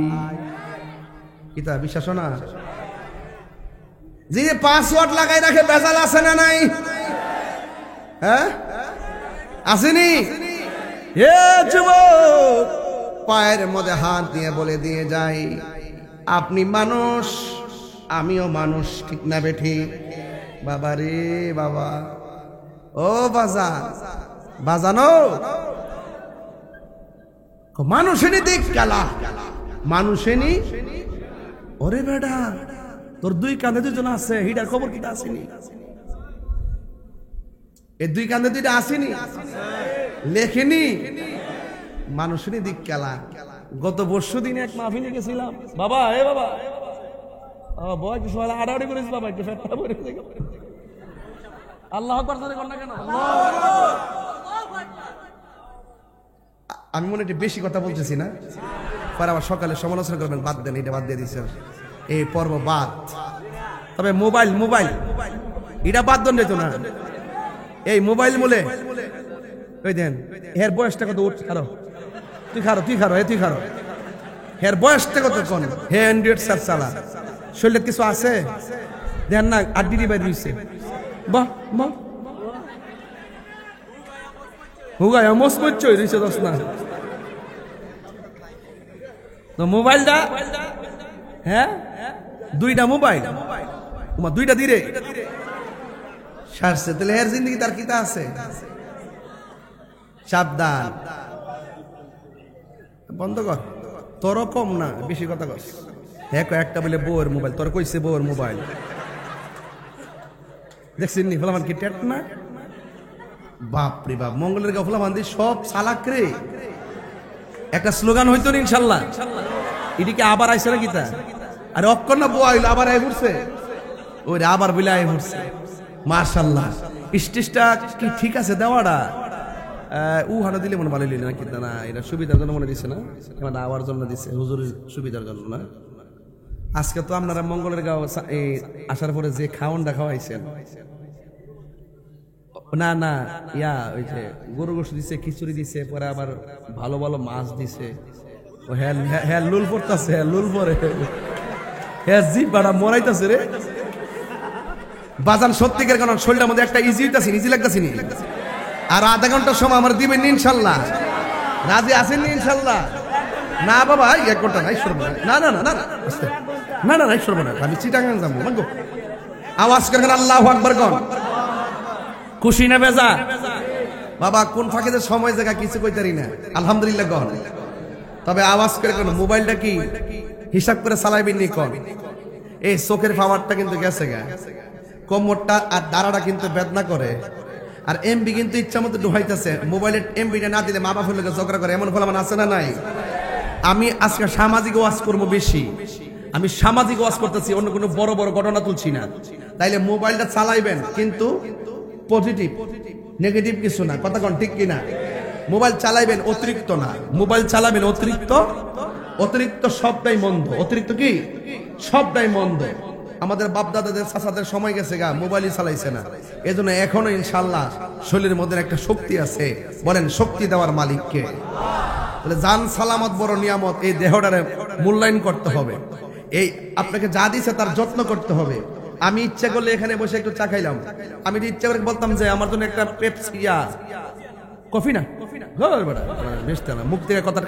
কিতা বিশ্বাস না? যে পাসওয়ার্ড লাগাই রাখে বেজাল আছে না নাই? হ্যাঁ আসেনি? হে যুবক, পায়ের মধ্যে হাত দিয়ে বলে দিয়ে যাই, আপনি মানুষ, আমিও মানুষ, ঠিক না বেঠিক? বাবা রে বাবা, ও বাজান, বাজানো মানুষেরই দিক খেলা, মানুষেরই। ওরে বেটা, তোর দুই কাঁধে দুজন আছে, হিটার খবর কিটা আসেনি? এই দুই কাঁধে দুইটা আসেনি, লেখেনি। মানুষেরই দিক খেলা। গত পরশু দিনে এক মাহফিলে গেছিলাম, বাবা এ বাবা বয় একটু সবাই আড়াআড়ি করেছি, বাবা একটু ফেটটা পরে আল্লাহ আকবার না কেন? আমি মনে একটু বেশি কথা বলতেছি না, পরে আবার সকালে সমালোচনা করবেন, বাদ দেন, এটা বাদ দিয়ে দিচ্ছেন, এই পর্ব বাদ। তবে মোবাইল মোবাইল এটা বাদ দেন যেত না, এই মোবাইল মূলে ওই দেন এর বয়সটা কত? উঠ খারো, তুই খারো, তুই খারো, তুই খারো। এর বয়সটা কত? কোন হে অ্যান্ড্রয়েড সার চালা, শরীরে কিছু আছে দেন না, আড্ডি বাইর হইছে, বাহ বাহ হুগায় মসমচ্চ হইছে দোস না। তো মোবাইলটা, হ্যাঁ দুইটা মোবাইল, তোমার দুইটা দিরে সারছে, তাহলে এর জিন্দগি তার কিতা আছে? সাবধান, বন্ধ কর, তোর কম না, বেশি কথা কর। হ্যাঁ একটা বলে বউয়ের মোবাইল, তোর কইছে বউয়ের মোবাইল, দেখছেন নি ফলামান কি টেট না? বাপরে বাপ, মঙ্গলের গা ফলামান দি সব সালাক রে। একটা স্লোগান হইতো না ইনশাল্লাহ, এদিকে আবার আইসে না কিতা? আরে অক্ষর না বউ আইলো, আবার আই ঘুরছে, ওই আবার বলে আই ঘুরছে। মাশাআল্লাহ, স্টেজটা কি ঠিক আছে দেওয়াটা? হানা দিলে মনে ভালো লিলে না, কিন্তু না, এটা সুবিধার জন্য মনে দিচ্ছে না, মানে আওয়ার জন্য দিচ্ছে, হুজুরের সুবিধার জন্য না। আজকে তো আপনারা মঙ্গলের গাঁও আসার পরে যে খাওয়ানটা খাওয়াইছেন, না না ইয়া ওই যে গরু গোশত দিছে, খিচুড়ি দিছে, পরে আবার ভালো ভালো মাছ দিছে। ও হ্যাঁ লুল পড়তেছে, হ্যাঁ লুল পরে, হ্যাঁ জিভ বাড়া মরাইতেছে রে বাজান। সত্যিকার কারণ শরীরটার মধ্যে একটা ইজি হইতাছি, ইজি লাগতাছি নি। আর আধা ঘন্টার সময় আমার দিবেন ইনশাল্লাহ, রাজি আছেন নি ইনশাল্লাহ? না বাবা, 1 ঘন্টা নাই, সরব না, না না না না না না নাই, সরব না, আমি চিটাগাং যাবো, মানবো। আওয়াজ করেন আল্লাহু আকবার কোন, খুশি না বেজা? বাবা কোন ফাঁকে যে সময় জায়গা কিছু কইতারি না, আলহামদুলিল্লাহ কোন। তবে আওয়াজ করে কোন, মোবাইলটা কি হিসাব করে চালাইবেন নি কোন? এই চোখের পাওয়ারটা কিন্তু গেছে গা, কোমরটা আর দাঁড়াটা কিন্তু বেদনা করে, আর এমবি কিন্তু ইচ্ছা মতো ডুহাইতেছে। মোবাইলের এমবিটা না দিলে মা বাবার লোকে ঝগড়া করে, এমন ফলামান আছে না নাই? আমি আজকে সামাজিক ওয়াজ করবো বেশি, আমি সামাজিক ওয়াজ করতেছি, অন্য কোনো বড় বড় ঘটনা তুলছি না। তাইলে মোবাইলটা চালাইবেন কিন্তু পজিটিভ, নেগেটিভ কিছু না, কথা কোন ঠিক কিনা? মোবাইল চালাইবেন অতিরিক্ত না, মোবাইল চালাবেন অতিরিক্ত, অতিরিক্ত সবটাই মন্দ, অতিরিক্ত কি সবটাই মন্দ। আমাদের বাপ দাদাদের চাচাদের সময় গেছে গা, মোবাইলই চালাইছে না, এজন্য এখনো ইনশাআল্লাহ শরীরের মধ্যে একটা শক্তি আছে। বলেন শক্তি দেওয়ার মালিক কে? তাহলে জান সালামত বড় নিয়ামত, এই দেহটারে মূল্যায়ন করতে হবে, এই আপনাকে যা দিছে তার যত্ন করতে হবে। আমি ইচ্ছা করলে এখানে বসে একটু চা খাইলাম, আমি ইচ্ছা করে বলতাম যে আমার জন্য একটা পেপসি কফি না, মুখ থেকে কথা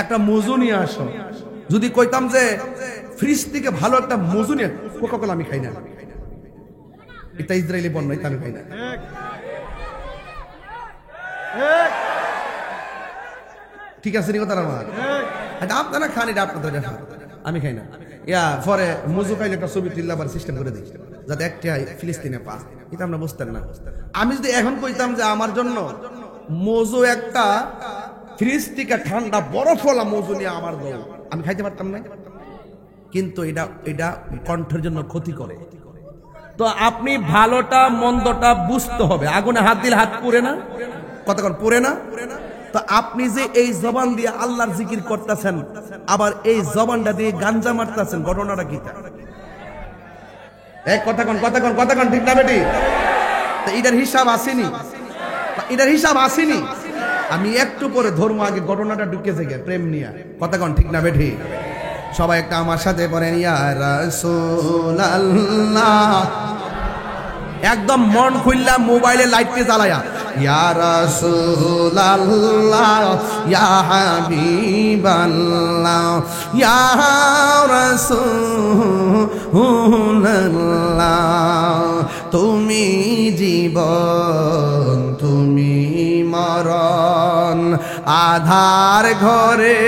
একটা মজু নিয়ে আসো। যদি কইতাম যে ফ্রিজ থেকে ভালো একটা মজু নিয়ে, কোকা-কোলা আমি খাই না, এটা ইসরায়েলি পণ্য, এটা আমি খাই না। ঠিক আছে নি কথা আমার? আপনারা খান, এটা আপনাদের ব্যাপার, আমি খাই না। ইয়া পরে মজু খাইলে একটা ছবি তুললাবার সিস্টেম করে দিই, যাতে একটা ফিলিস্তিনে পা, এটা আমরা বুঝতেন না। আমি যদি এখন কইতাম যে আমার জন্য মজু একটা ফ্রিজ থেকে ঠান্ডা বরফওয়ালা মজু নিয়ে আমার দল, আমি খাইতে পারতাম না, কিন্তু এটা কণ্ঠের জন্য ক্ষতি করে। তো আপনি ভালোটা মন্দটা বুঝতে হবে। আগুনে হাত দিলে হাত পুড়ে না, কতক্ষণ পুড়ে না? তো আপনি যে এই জবান দিয়ে আল্লাহর জিকির করতেছেন, আবার এই জবানটা দিয়ে গাঞ্জা মারতেছেন, ঘটনাটা কি? কতক্ষণ ঠিক না বেটি? তো এটার হিসাব আসেনি, এটার হিসাব আসেনি। আমি একটু পরে ধর্ম, আগে ঘটনাটা ঢুকেছে গে প্রেম নিয়ে, কথা কন ঠিক না বেঠি? সবাই একটা আমার সাথে পড়েন, ইয়া রাসূলুল্লাহ, একদম মন খুললা মোবাইলে লাইটকে জ্বালায়া, ইয়া রাসূলুল্লাহ ইয়া হাবিবাল্লাহ ইয়া রাসূলুল্লাহ, তুমি জীবন তুমি মরণ, আধার ঘরে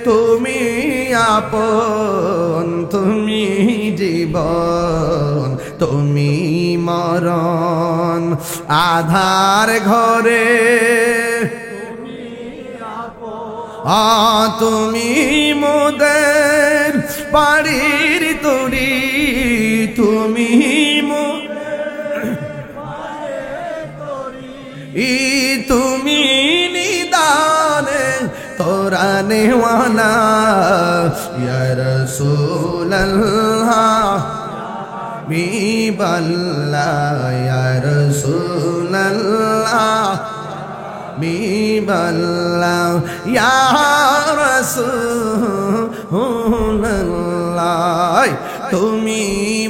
তুমি আপন, তুমি জীবন তুমি মরণ, আধার ঘরে তুমি মোদের বাড়ির তরি, তুমি তুমি নিদানে তোরা নেওয়ানা, ইয়া রাসূলুল্লাহ হাবিবাল্লাহ ইয়া রাসূলুল্লাহ হাবিবাল্লাহ ইয়া রাসূলুল্লাহ, তুমি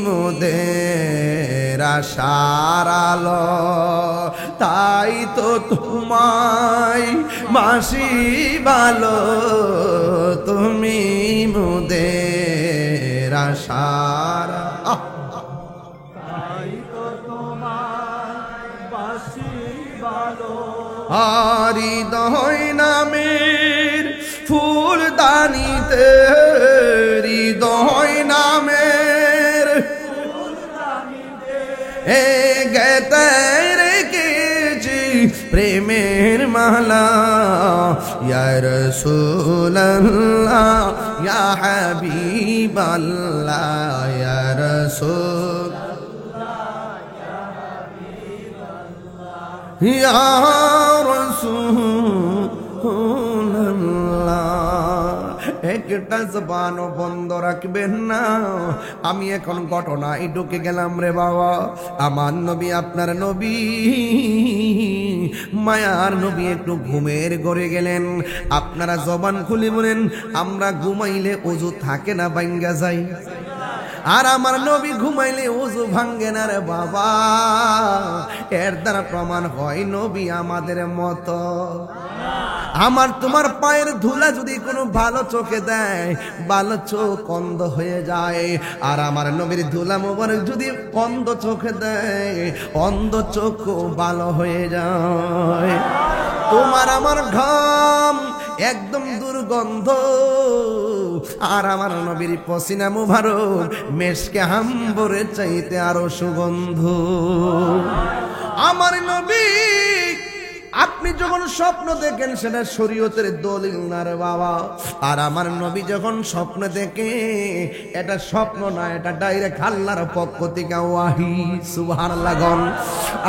মোদের আশার আলো, তাই তো তোমায় মাসি ভালো, তুমি মোদের আশার হৃদয় নামের ফুলদানিতে, হৃদয় নামের গেতে রেখেছি প্রেমের মালা, ইয়া রাসূলুল্লাহ ইয়া হাবিবাল্লাহ ইয়া রাসূল ইয়া রাসূলুল্লাহ। একটা জবানও বন্ধ রাখবেন না। আমি এখন ঘটনায় ঢুকে গেলাম রে বাবা। আমার নবী, আপনার নবী, মায়ার নবী একটু ঘুমের ঘরে গেলেন। আপনারা জবান খুলে বলেন, আমরা ঘুমাইলে ওযু থাকে না, ভাঙ্গা যায়। আর আমার নবী ঘুমাইলে ওযু ভাঙ্গে না রে বাবা। এর দ্বারা প্রমাণ হয় নবী আমাদের মতো। আমার তোমার পায়ের ধুলা যদি কোনো ভালো চোখে দেয়, ভালো চোখ অন্ধ হয়ে যায়। আর আমার নবীর ধুলা মোবারক যদি অন্ধ চোখে দেয়, অন্ধ চোখ ভালো হয়ে যায়। তোমার আমার ঘাম একদম দুর্গন্ধ, আর আমার নবীর পসিনা মুবারক মেশকে হাম্বরের চাইতে আরো সুগন্ধ। আমার নবী, আপনি যখন স্বপ্ন দেখেন সেটা শরীয়তের দলিল না রে বাবা। আর আমার নবী যখন স্বপ্ন দেখে, এটা স্বপ্ন না, এটা ডাইরেক্ট আল্লাহর পক্ষ থেকে ওয়াহি। সুবহানাল্লাহ।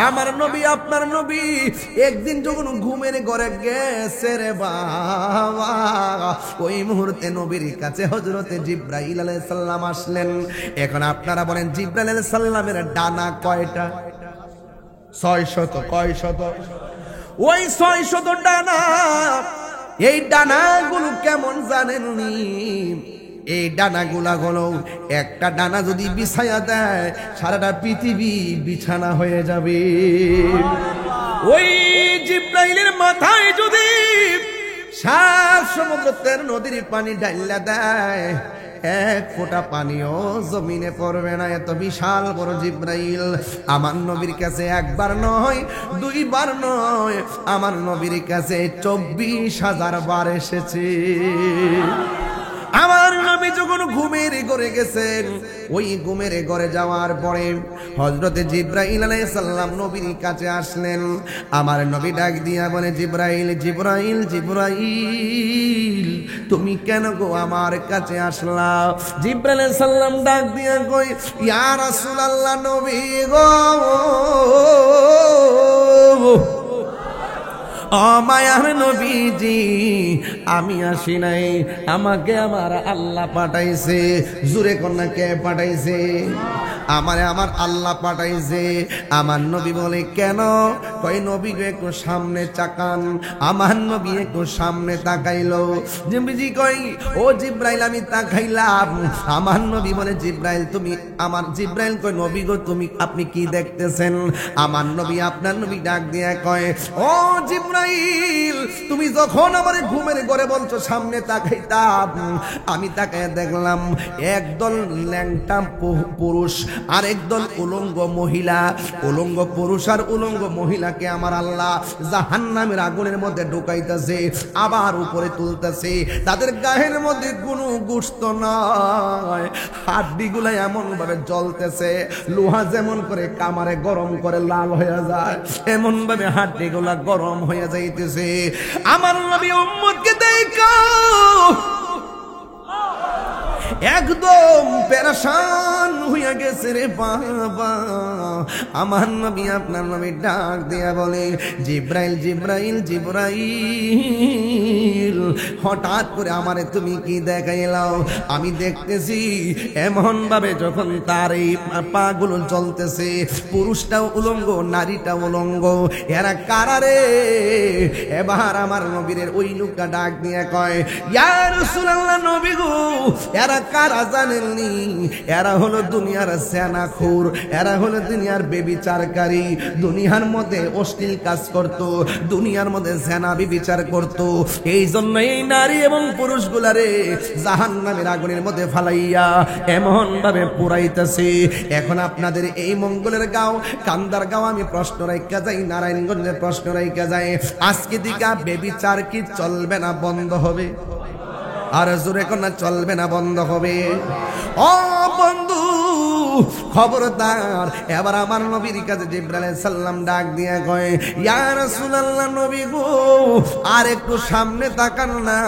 আমার নবী, আপনার নবী একদিন যখন ঘুমের ঘরে গেছে রে বাবা, ওই মুহূর্তে নবীর কাছে হযরতে জিবরাইল আলাইহিস সালাম আসলেন। এখন আপনারা বলেন, জিবরাইল আলাইহিস সালামের ডানা কয়টা? 600। কয় শত? ওই 600 ডানা। এই ডানাগুলো কেমন জানেননি? এই ডানাগুলা হলো, একটা ডানা যদি বিছায়া দেয় সারাটা পৃথিবী বিছানা হয়ে যাবে। ওই জিবরাইলের মাথায় যদি 7 সমুদ্রের নদীর পানি ঢাইলা দেয়, এক ফোঁটা পানিও জমিনে পড়বে না। এত বিশাল বড় জিবরাইল আমার নবীর কাছে একবার নয়, দুইবার নয়, আমার নবীর কাছে 24,000 বার এসেছে। আমার নবী যখন ঘুমের ঘরে গেছেন, ওই ঘুমের ঘরে যাওয়ার পরে হযরতে জিবরাইল আলাইহিস সালাম নবীর কাছে আসলেন। আমার নবী ডাক দিয়া বলে, জিবরাইল, জিবরাইল, জিবরাইল, তুমি কেন গো আমার কাছে আসলা? জিবরাইল আলাইহিস সালাম ডাক দিয়া কই, ইয়া রাসূলুল্লাহ, নবী গো, ও মায়ার নবীজি, আমি আসি নাই, আমাকে আমার আল্লাহ পাঠাইছে। জুরে কন্যা কে পাঠাইছে? আমারে আমার আল্লাহ পাঠাইছে। আমার নবী বলে কেন? কই নবীকে একটু সামনে তাকান। আমার নবী একটু সামনে তাকাইলো। নবীজি কই ও জিব্রাইল আমি তাকাইলাম। আমার নবী বলে জিব্রাইল তুমি আমার জিব্রাইল কই নবী গো তুমি আপনি কি দেখতেছেন? আমার নবী আপনার নবী ডাক দিয়ে কয় ও জিব্রাইল তুমি যখন আমার ঘুমের ঘরে বলছো সামনে তাকাইতাম, আমি তাকায় দেখলাম একদল ল্যাংটা পুরুষ আর একদল উলঙ্গ মহিলা। উলঙ্গ পুরুষ আর উলঙ্গ মহিলাকে আমার আল্লাহ জাহান্নামের আগুনের মধ্যে ঢুকাইতেছে, আবার উপরে তুলতেছে। তাদের গায়ের মধ্যে কোনো গোশত নয়, হাড্ডিগুলো এমন ভাবে জ্বলতেছে, লোহা যেমন করে কামারে গরম করে লাল হয়ে যায় এমন ভাবে হাড্ডিগুলা গরম হয়ে যাইতেছে। আমার নবী উম্মতকে দেখো একদম পেরেশান হইয়া গেছে রে বাবা। আমার নবী আপনার নবী ডাক দিয়া বলে জিব্রাইল জিব্রাইল জিব্রাইল হঠাৎ করে আমারে তুমি কি দেখাইলাও? আমি দেখতেছি এমন ভাবে যখন তার এই পাগুলো চলতেছে, পুরুষটাও উলঙ্গ নারীটাও উলঙ্গ, এরা কারা রে? এবার আমার নবীর ওই লোকটা ডাক দিয়ে কয় ইয়া রাসূলুল্লাহ নবী গো এরা কারা জানেননি? এরা হলো দুনিয়ার সেনাখোর, এরা হলো দুনিয়ার বেবিচারকারী, দুনিয়ার মধ্যে অশ্লীল কাজ করত, দুনিয়ার মধ্যে সেনা বিবিচার করত। এই জন্য এই নারী এবং পুরুষগুলারে জাহান্নামের আগুনের মধ্যে ফালাইয়া এমন ভাবে পুরাইতেছে। এখন আপনাদের এই মঙ্গলের গাঁও কান্দার গাঁও আমি প্রশ্ন রাইখা যাই, নারায়ণগঞ্জের প্রশ্ন রাইখা যাই, আজকে দিকা বেবিচার কি চলবে না বন্ধ হবে? আর জোরে কোন চলবে না বন্ধ হবে? ও বন্ধু খবরদার। এবার আমার নবীর কাছে জিবরাইল আলাইহিস সালাম ডাক দিয়ে কয় ইয়া রাসূলুল্লাহ নবী গো আর একটু সামনে তাকান না।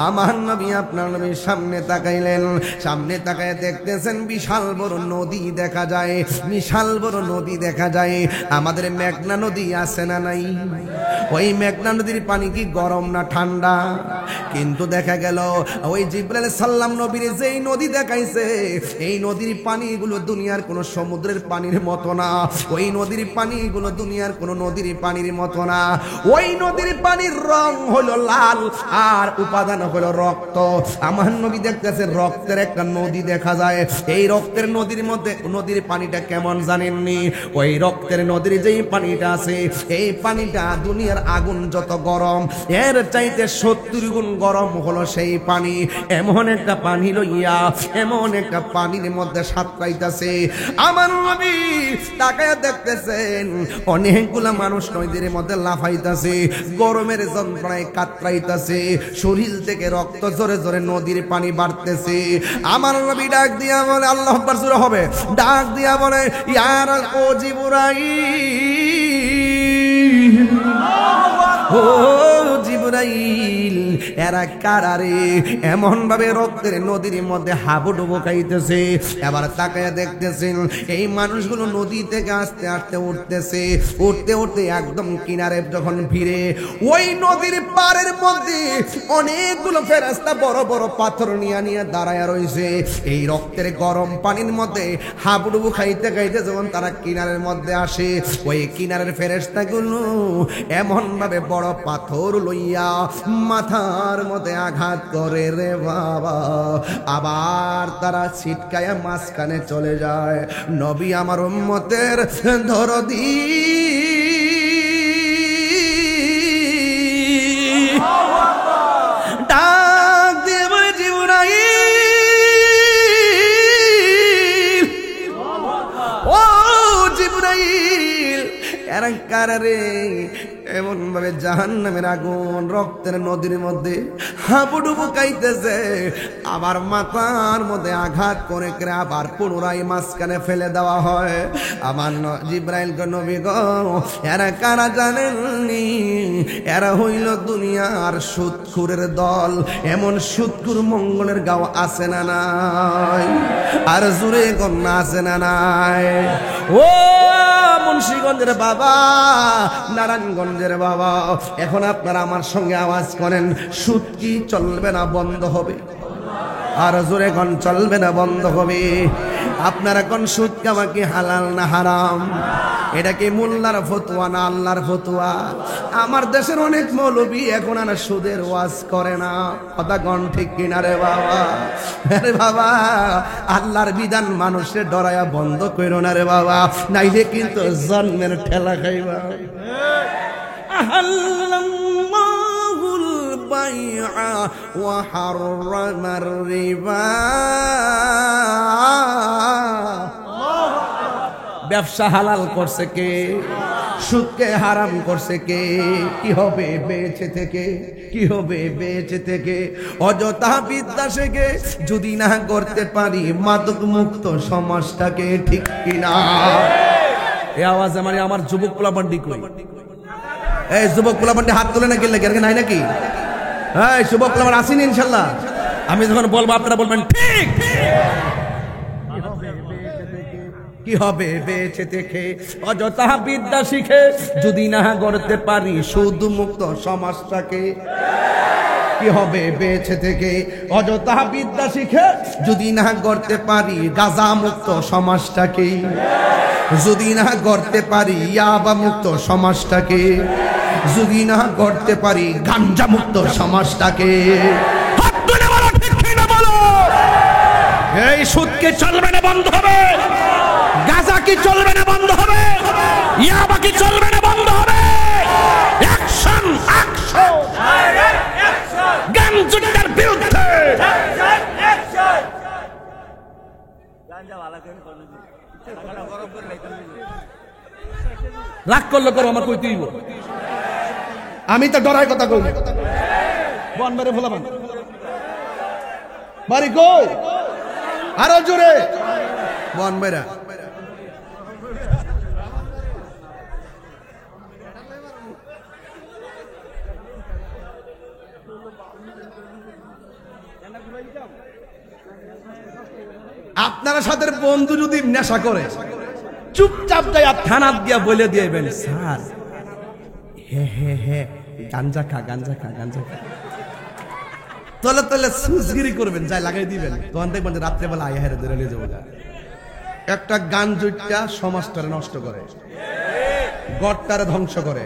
আমার নবী আপনার নবীর সামনে তাকাইলেন, সামনে তাকায় দেখতেছেন বিশাল বড় নদী দেখা যায়, বিশাল বড় নদী দেখা যায়। আমাদের মেঘনা নদী আছে না নাই? ওই মেঘনা নদীর পানি কি গরম না ঠান্ডা? কিন্তু দেখা গেল ওই জিবরাইল আলাইহিস সালাম নবীর যেই নদী দেখাইছে এই নদীর পানিগুলো দুনিয়ার কোন সমুদ্রের পানির মতো না, ওই নদীর পানিগুলো দুনিয়ার কোন নদীর পানির মতো না। ওই নদীর পানির রং হলো লাল আর উপাদান হলো রক্ত। আমার নবী দেখতেছে রক্তের একটা নদী দেখা যায়। এই রক্তের নদীর মধ্যে নদীর পানিটা কেমন জানেননি? ওই রক্তের নদীর যেই পানিটা আছে এই পানিটা দুনিয়ার আগুন যত গরম এর চাইতে 70 গুণ গরম হলো সেই পানি। এমন একটা পানি লইয়া এমন একটা পানির মধ্যে সাঁতরাইতেছে। আমার নবী তাকায় দেখতেছেন অনেকগুলা মানুষ নদীর মধ্যে লাফাইতেছে, গরমের যন্ত্রণায় কাতরাইতেছে, শরীর থেকে রক্ত জোরে জোরে নদীর পানি বাড়তেছে। আমার নবী ডাক দিয়া বলে আল্লাহু আকবার জোরে হবে, ডাক দিয়া বলে ইয়া ও জিবরাইল, ও জিবরাইল এরা কারা রে? এমন ভাবে রক্তের নদীর মধ্যে হাবুডুবু খাইতেছে। এবার তাকায় দেখতেছেন এই মানুষগুলো নদী থেকে আস্তে আস্তে উঠতেছে, উঠতে উঠতে একদম কিনারে যখন ভিড়ে ওই নদীর পাড়ের মধ্যে অনেকগুলো ফেরেশতা বড় বড় পাথর নিয়ে নিয়ে দাঁড়ায় রয়েছে। এই রক্তের গরম পানির মধ্যে হাবুডুবু খাইতে খাইতে যখন তারা কিনারের মধ্যে আসে ওই কিনারের ফেরেশতাগুলো এমন ভাবে বড় পাথর লইয়া মাথার মধ্যে আঘাত করে রে বাবা, আবার তারা ছিটকায়া মাঝখানে চলে যায়। নবী আমার উম্মতের দরদি ডাক দিয়ে বলে জিবরাইল, ও জিবরাইল এরা কারা রে? এমন ভাবে জাহান্নামের আগুন রক্তের নদীর মধ্যে হাবুডুবু খাইতেছে, আবার মাথার মধ্যে আঘাত করে আবার পুনরায় মাঝখানে ফেলে দেওয়া হয়। আমার জিবরাইল গো নবী গো এরা কারা জানেননি? এরা হইল দুনিয়ার সুদখুরের দল। এমন সুদখুর মঙ্গলের গাঁও আছে না নাই? আর জুড়ে কন্যা আছে না নাই? ও মুন্সিগঞ্জের বাবা, নারায়ণগঞ্জের বাবা, এখন আপনারা আমার সঙ্গে আওয়াজ করেন, সুদ কি চলবে না বন্ধ হবে? আর জোরে কোন চলবে না বন্ধ হবে? আপনারা কোন সুদ খাওয়া কি হালাল না হারাম? এটা কি মোল্লার ফতোয়া না আল্লাহর ফতোয়া? আমার দেশের অনেক মৌলবী এখন আর সুদের ওয়াজ করে না, কথা কোন ঠিক কিনা রে বাবা? আরে বাবা, আল্লাহর বিধান মানুষের ডরায়া বন্ধ কইরো না রে বাবা, নাইলে কিন্তু জন্মের ঠেলা খাইবা। আহাল্লাল্লাহুল বাইআ ওয়া হাররামার রিবা। ব্যবসা হালাল করছে কে? সুদকে হারাম করছে কে? কি হবে বেঁচে থেকে? কি হবে বেঁচে থেকে? অযথা বিদ্যা শেখে যদি না করতে পারি মাদক মুক্ত সমাজটাকে, ঠিক কিনা? এই আওয়াজ আমার যুবক পোলাপান্ডি কই? এই যুবক পোলাপান্ডি হাত তুলে না গেলে নাই নাকি? হ্যাঁ, যুবক পোলাপান আসেনি ইনশাল্লাহ। আমি যখন বলবো আপনারা বলবেন ঠিক। কি হবে বেঁচে থেকে? অযথা বিদ্যা শিখে যদি না গড়তে পারি সুদ মুক্ত সমাজটাকে, কি হবে বেঁচে থেকে? অযথা বিদ্যা শিখে যদি না গড়তে পারি গাঁজা মুক্ত সমাজটাকে, যদি না গড়তে পারি ইয়াবা মুক্ত সমাজটাকে, যদি না গড়তে পারি গাঞ্জা মুক্ত সমাজটাকে। এই সুদকে চলবে না বন্ধ হবে? গাঁজা কি চলবে না বন্ধ হবে? ইয়াবা কি চলবে না বন্ধ হবে? অ্যাকশন, অ্যাকশন, গাঞ্জার বিরুদ্ধে। রাগ করলে করো, আমার কইতেই বল। আমি তো ডরাই কথা কই। বন মেরে ফেলাবান বাড়ি কই? আরো জোরে বন মেরা। আপনারা সাথে বন্ধু যদি নেশা করে চুপচাপ যাই থানা দিয়া বলে দিয়েবেন, স্যার হে গাঞ্জা খা, গাঞ্জা খা, গাঞ্জা খা। তলে তলে সুজগিরি করবেন, যাই লাগাই দিবেন। তখন দেখবেন যে রাত্রেবেলা আয়া হেরে ধরে নিয়ে যাবো। একটা গাঞ্জুটা সমাজটারে নষ্ট করে, গড়টারে ধ্বংস করে,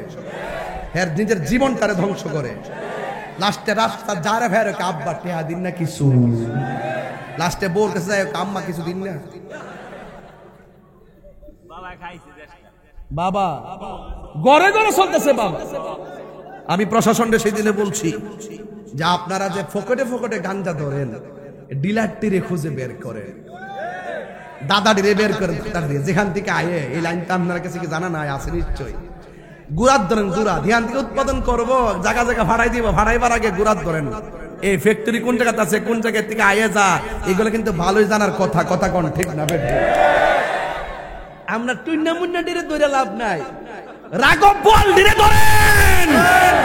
এর নিজের জীবনটারে ধ্বংস করে। লাস্টে রাস্তা যারা ফের আব্বা টেহা দিন না কিছু, লাস্টে বোর কাছে যায় আম্মা কিছু দিন না। বাবা গড়ে গড়ে চলতেছে বাবা। আমি প্রশাসনকে সেই দিনে বলছি যে আপনারা যে ফকটে ফকটে গাঞ্জা ধরেন, ডিলারটিরে খুঁজে বের করেন, দাদাটিরে বের করেন, যেখান থেকে আয়ে। এই লাইনটা আপনার কাছে কি জানা নাই? আছে নিশ্চয়ই। গুড়াত ধরেন, গুড়া ধ্যান থেকে উৎপাদন করবো, জায়গা জায়গা ভাড়াই দিব, ভাড়াইবার আগে গুড়াত ধরেন। এই ফ্যাক্টরি কোন জায়গাতে আছে, কোন জায়গা থেকে আয়ে যা, এগুলো কিন্তু ভালোই জানার কথা। কথা কোন ঠিক না বেঠ? আমরা টুইনা মুন্না ডিরে ধরে লাভ নাই, রাঘব বল ডিরে ধরেন।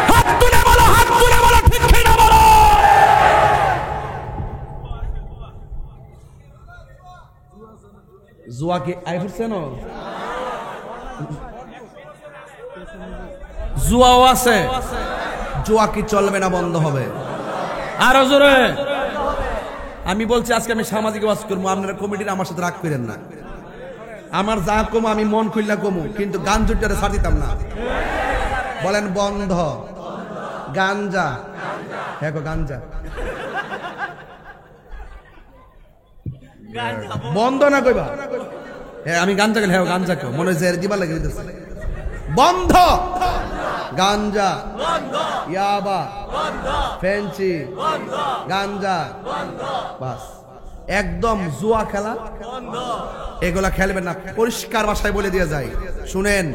হাত তুলে বলো, হাত তুলে বলো, ঠিক না বলো? জুয়া কি আই হচ্ছে না? জুয়াও আছে। জুয়া কি চলবে না বন্ধ হবে? আরো জোরে আমি বলছি। আজকে আমি সামাজিক ওয়াজ করবো, আপনারা কমিটির আমার সাথে রাগ করেন না। আমার যা কমো আমি মন খুললা কমু, কিন্তু গান জুটারে ছাড় দিতাম না। বলেন বন্ধ গাঞ্জা। হ্যাঁ গাঞ্জা বন্ধ না কইবা? হ্যাঁ আমি গাঞ্জা গেলে, হ্যাঁ গাঞ্জা কেউ মনে হয় দিবা লাগে। বন্ধ গাঞ্জা, ইয়াবা, ফেন্সি, গাঞ্জা, বাস একদম। জুয়া খেলা এগুলা খেলবেন না, পরিষ্কার ভাষায় বলে দিয়ে যায়। শুনেন,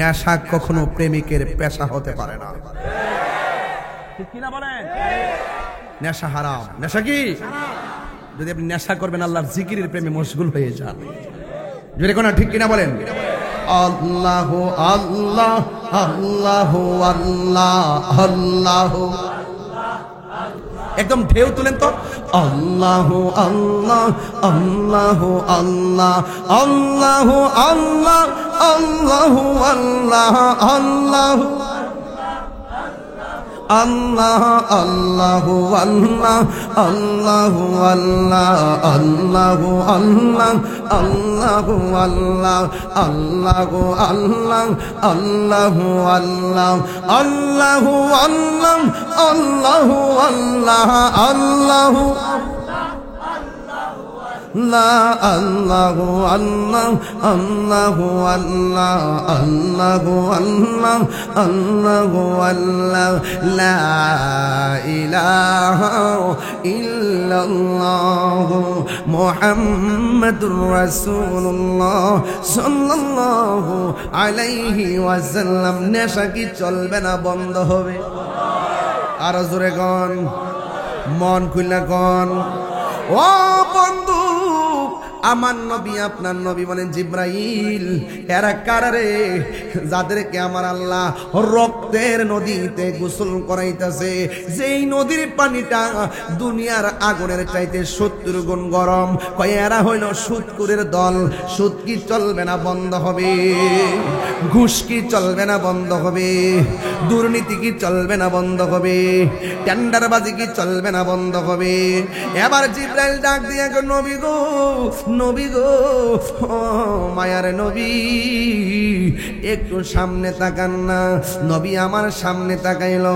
নেশা কখনো প্রেমিকের পেশা হতে পারে না, ঠিক কিনা বলেন? নেশা হারাম। নেশা কি? যদি আপনি নেশা করবেন আল্লাহর জিকিরের প্রেমে মশগুল হয়ে যান। যদি কোন ঠিক কিনা বলেন? আল্লাহ আল্লাহ আল্লাহ আল্লাহ আল্লাহ, একদম ঢেউ তুলেন তো। আল্লাহ আল্লাহ আল্লাহ আল্লাহ আল্লাহ আল্লাহ আল্লাহ আল্লাহ আল্লাহ আল্লাহ আল্লাহু আল্লাহ আল্লাহু আল্লাহ আল্লাহু আল্লাহ আল্লাহু আল্লাহ আল্লাহু আল্লাহ আল্লাহু আল্লাহ আল্লাহু আল্লাহ আল্লাহু আল্লাহ আল্লাহু লা আল্লাহু আল্লাহ আল্লাহু আল্লাহ আল্লাহু আল্লাহ আল্লাহু আল্লাহ লা ইলাহা ইল্লাল্লাহ মুহাম্মাদুর রাসূলুল্লাহ সাল্লাল্লাহু আলাইহি ওয়াসাল্লাম। নেশা কি চলবে না, বন্ধ হবে? আরো জোরে কোন, মন খুলে কোন। ও বন্ধু, আমার নবী আপনার নবী বলেন জিব্রাইল, এরা কারারে যাদেরকে আমার আল্লাহ রক্তের নদীতে গোসল করাইতেছে, যেই নদীর পানিটা দুনিয়ার আগুনের চাইতে 70 গুণ গরম, কয় এরা হইল সুদখোরের দল। সুদ কি চলবে না, বন্ধ হবে? ঘুষ কি চলবে না, বন্ধ হবে? দুর্নীতি কি চলবে না, বন্ধ হবে? টেন্ডারবাজি কি চলবে না, বন্ধ হবে? এবার জিব্রাইল ডাক দিয়ে নবী গো, নবী গো, ও মায়ার নবী, একটু সামনে তাকান না। নবী আমার সামনে তাকাইল,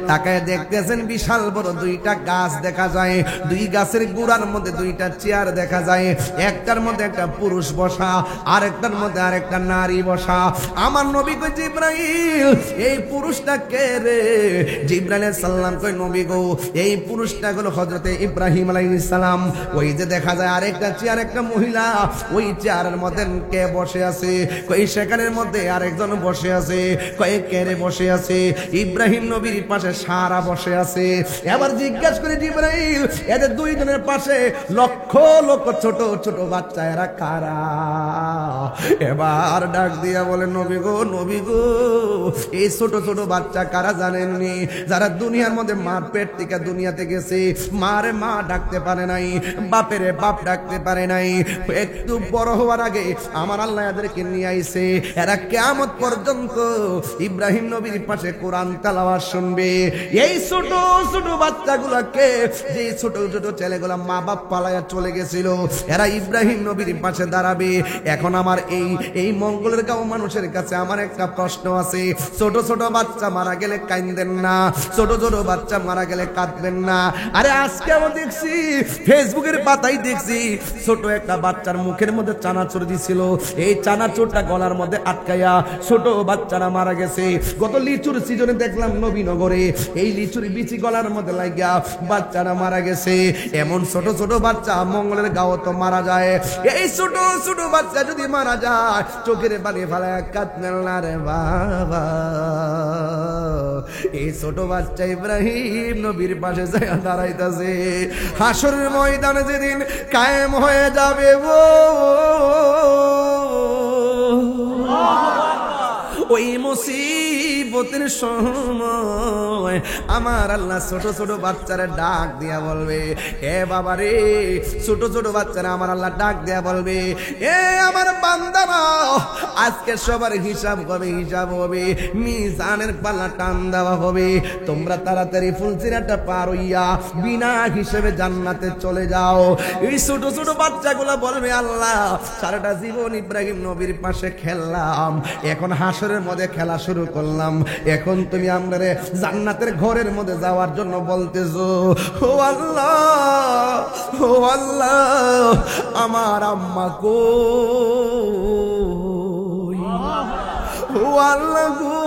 তাকায় দেখতেছেন বিশাল বড় দুইটা গাছ দেখা যায়। দুই গাছের গোড়ার মধ্যে দুইটা চেয়ার দেখা যায়, একটার মধ্যে একটা পুরুষ বসা, আরেকটার মধ্যে আরেকটা নারী বসা। আমার নবী কই জিব্রাইল, এই পুরুষটা কে রে? জিব্রাইল আলাইহিস সালাম কই নবী গো, এই পুরুষটা হলো হযরতে ইব্রাহিম আলাইহিস সালাম। ওই যে দেখা যায় আরেকটা চেয়ার, একটা মহিলা, ওই চেয়ারের মধ্যে কে বসে আছে? কই সেখানের মধ্যে আরেকজন বসে আছে। কই কে রে বসে আছে? ইব্রাহিম নবীর পাশে সারা বসে আছে। এবার জিজ্ঞেস করে জিব্রাইল, এদের দুইজনের পাশে লক্ষ লক্ষ ছোট ছোট বাচ্চা, এরা কারা? এবার ডাক দিয়া বলে নবী গো, নবী গো, এই ছোট ছোট বাচ্চা কারা জানেননি? যারা দুনিয়ার মধ্যে মার পেট থেকে দুনিয়াতে গেছে, মারে মা ডাকতে পারে নাই, বাপেরে বাপ ডাকতে পারে নাই। একটু বড় হওয়ার আগে আমার আল্লাহ এদেরকে নিয়ে আইছে। এরা কিয়ামত পর্যন্ত ইব্রাহিম নবীর পাশে কোরআন তেলাওয়াত শুনবে। এই ছোট ছোট বাচ্চাগুলোকে, যে ছোট ছোট ছেলেগুলা মা বাপ পালায়া চলে গেছিল, এরা ইব্রাহিম নবীর পাশে দাঁড়াবে। এখন আমার এই মঙ্গলের গাঁও মানুষের কাছে আমার একটা প্রশ্ন আছে, ছোট ছোট বাচ্চা মারা গেলে কাঁদেন না? ছোট ছোট বাচ্চা মারা গেলে কাঁদবেন না? আরে আজকে আমি দেখছি ফেসবুকের পাতায় দেখছি ছোট একটা বাচ্চার মুখের মধ্যে চানাচুর দিছিল, এই চানাচুরটা গলার মধ্যে আটকাইয়া ছোট বাচ্চারা মারা গেছে। গত লিচুর সিজনে দেখলাম নবীনগরে এই লিচুর বিচি গলার মধ্যে লাগিয়া বাচ্চারা মারা গেছে। এমন ছোট ছোট বাচ্চা মঙ্গলের গাঁও তো মারা যায়। এই ছোট ছোট বাচ্চা যদি মারা যায়, চোখের পানি ফেলায় কাঁদবেন না রে বাবা। এই ছোট বাচ্চা ইব্রাহিম নবীর পাশে যায় দাঁড়াইতেছে। হাসরের ময়দানে যেদিন কায়েম হয়ে যাবে ওই মুসিবতের সময় আমার আল্লাহ ছোট ছোট বাচ্চারা ডাক দিয়া বলবে, হে বাবা রে, ছোট ছোট বাচ্চারা আমার আল্লাহ ডাক দিয়া বলবে, এ আমার বান্দারা, আজকে সবার হিসাব হবে, হিসাব হবে, মিজানের পাল্লা টান দেওয়া হবে। তোমরা তাড়াতাড়ি ফুলসিরাটা পার হইয়া বিনা হিসেবে জান্নাতে চলে যাও। এই ছোট ছোট বাচ্চাগুলা বলবে, আল্লাহ সারাটা জীবন ইব্রাহিম নবীর পাশে খেললাম, এখন হাসরের মধ্যে খেলা শুরু করলাম, এখন তুমি আমাদের জান্নাতের ঘরের মধ্যে যাওয়ার জন্য বলতেছো। ও আল্লাহ, ও আল্লাহ, আমার আম্মা কই? ও আল্লাহ গো,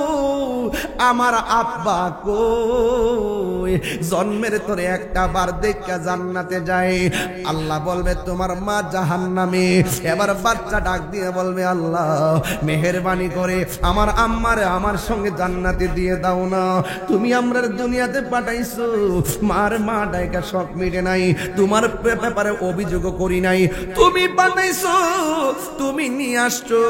আমার আব্বা কই? জন্মের তোরে একটা বার দেখা জান্নাতে যায়। আল্লাহ বলবে তোমার মা জাহান্নামে। এবার বাচ্চা ডাক দিয়ে বলবে, আল্লাহ মেহেরবানি করে আমার আম্মারে আমার সঙ্গে জান্নাতে দিয়ে দাও না। তুমি আমরা দুনিয়াতে পাঠাইছো, মার মা ডাইকা শখ মিটে নাই, তোমার ব্যাপারে অভিযোগ করি নাই। তুমি পাঠাইছো, তুমি নিয়ে আসছো,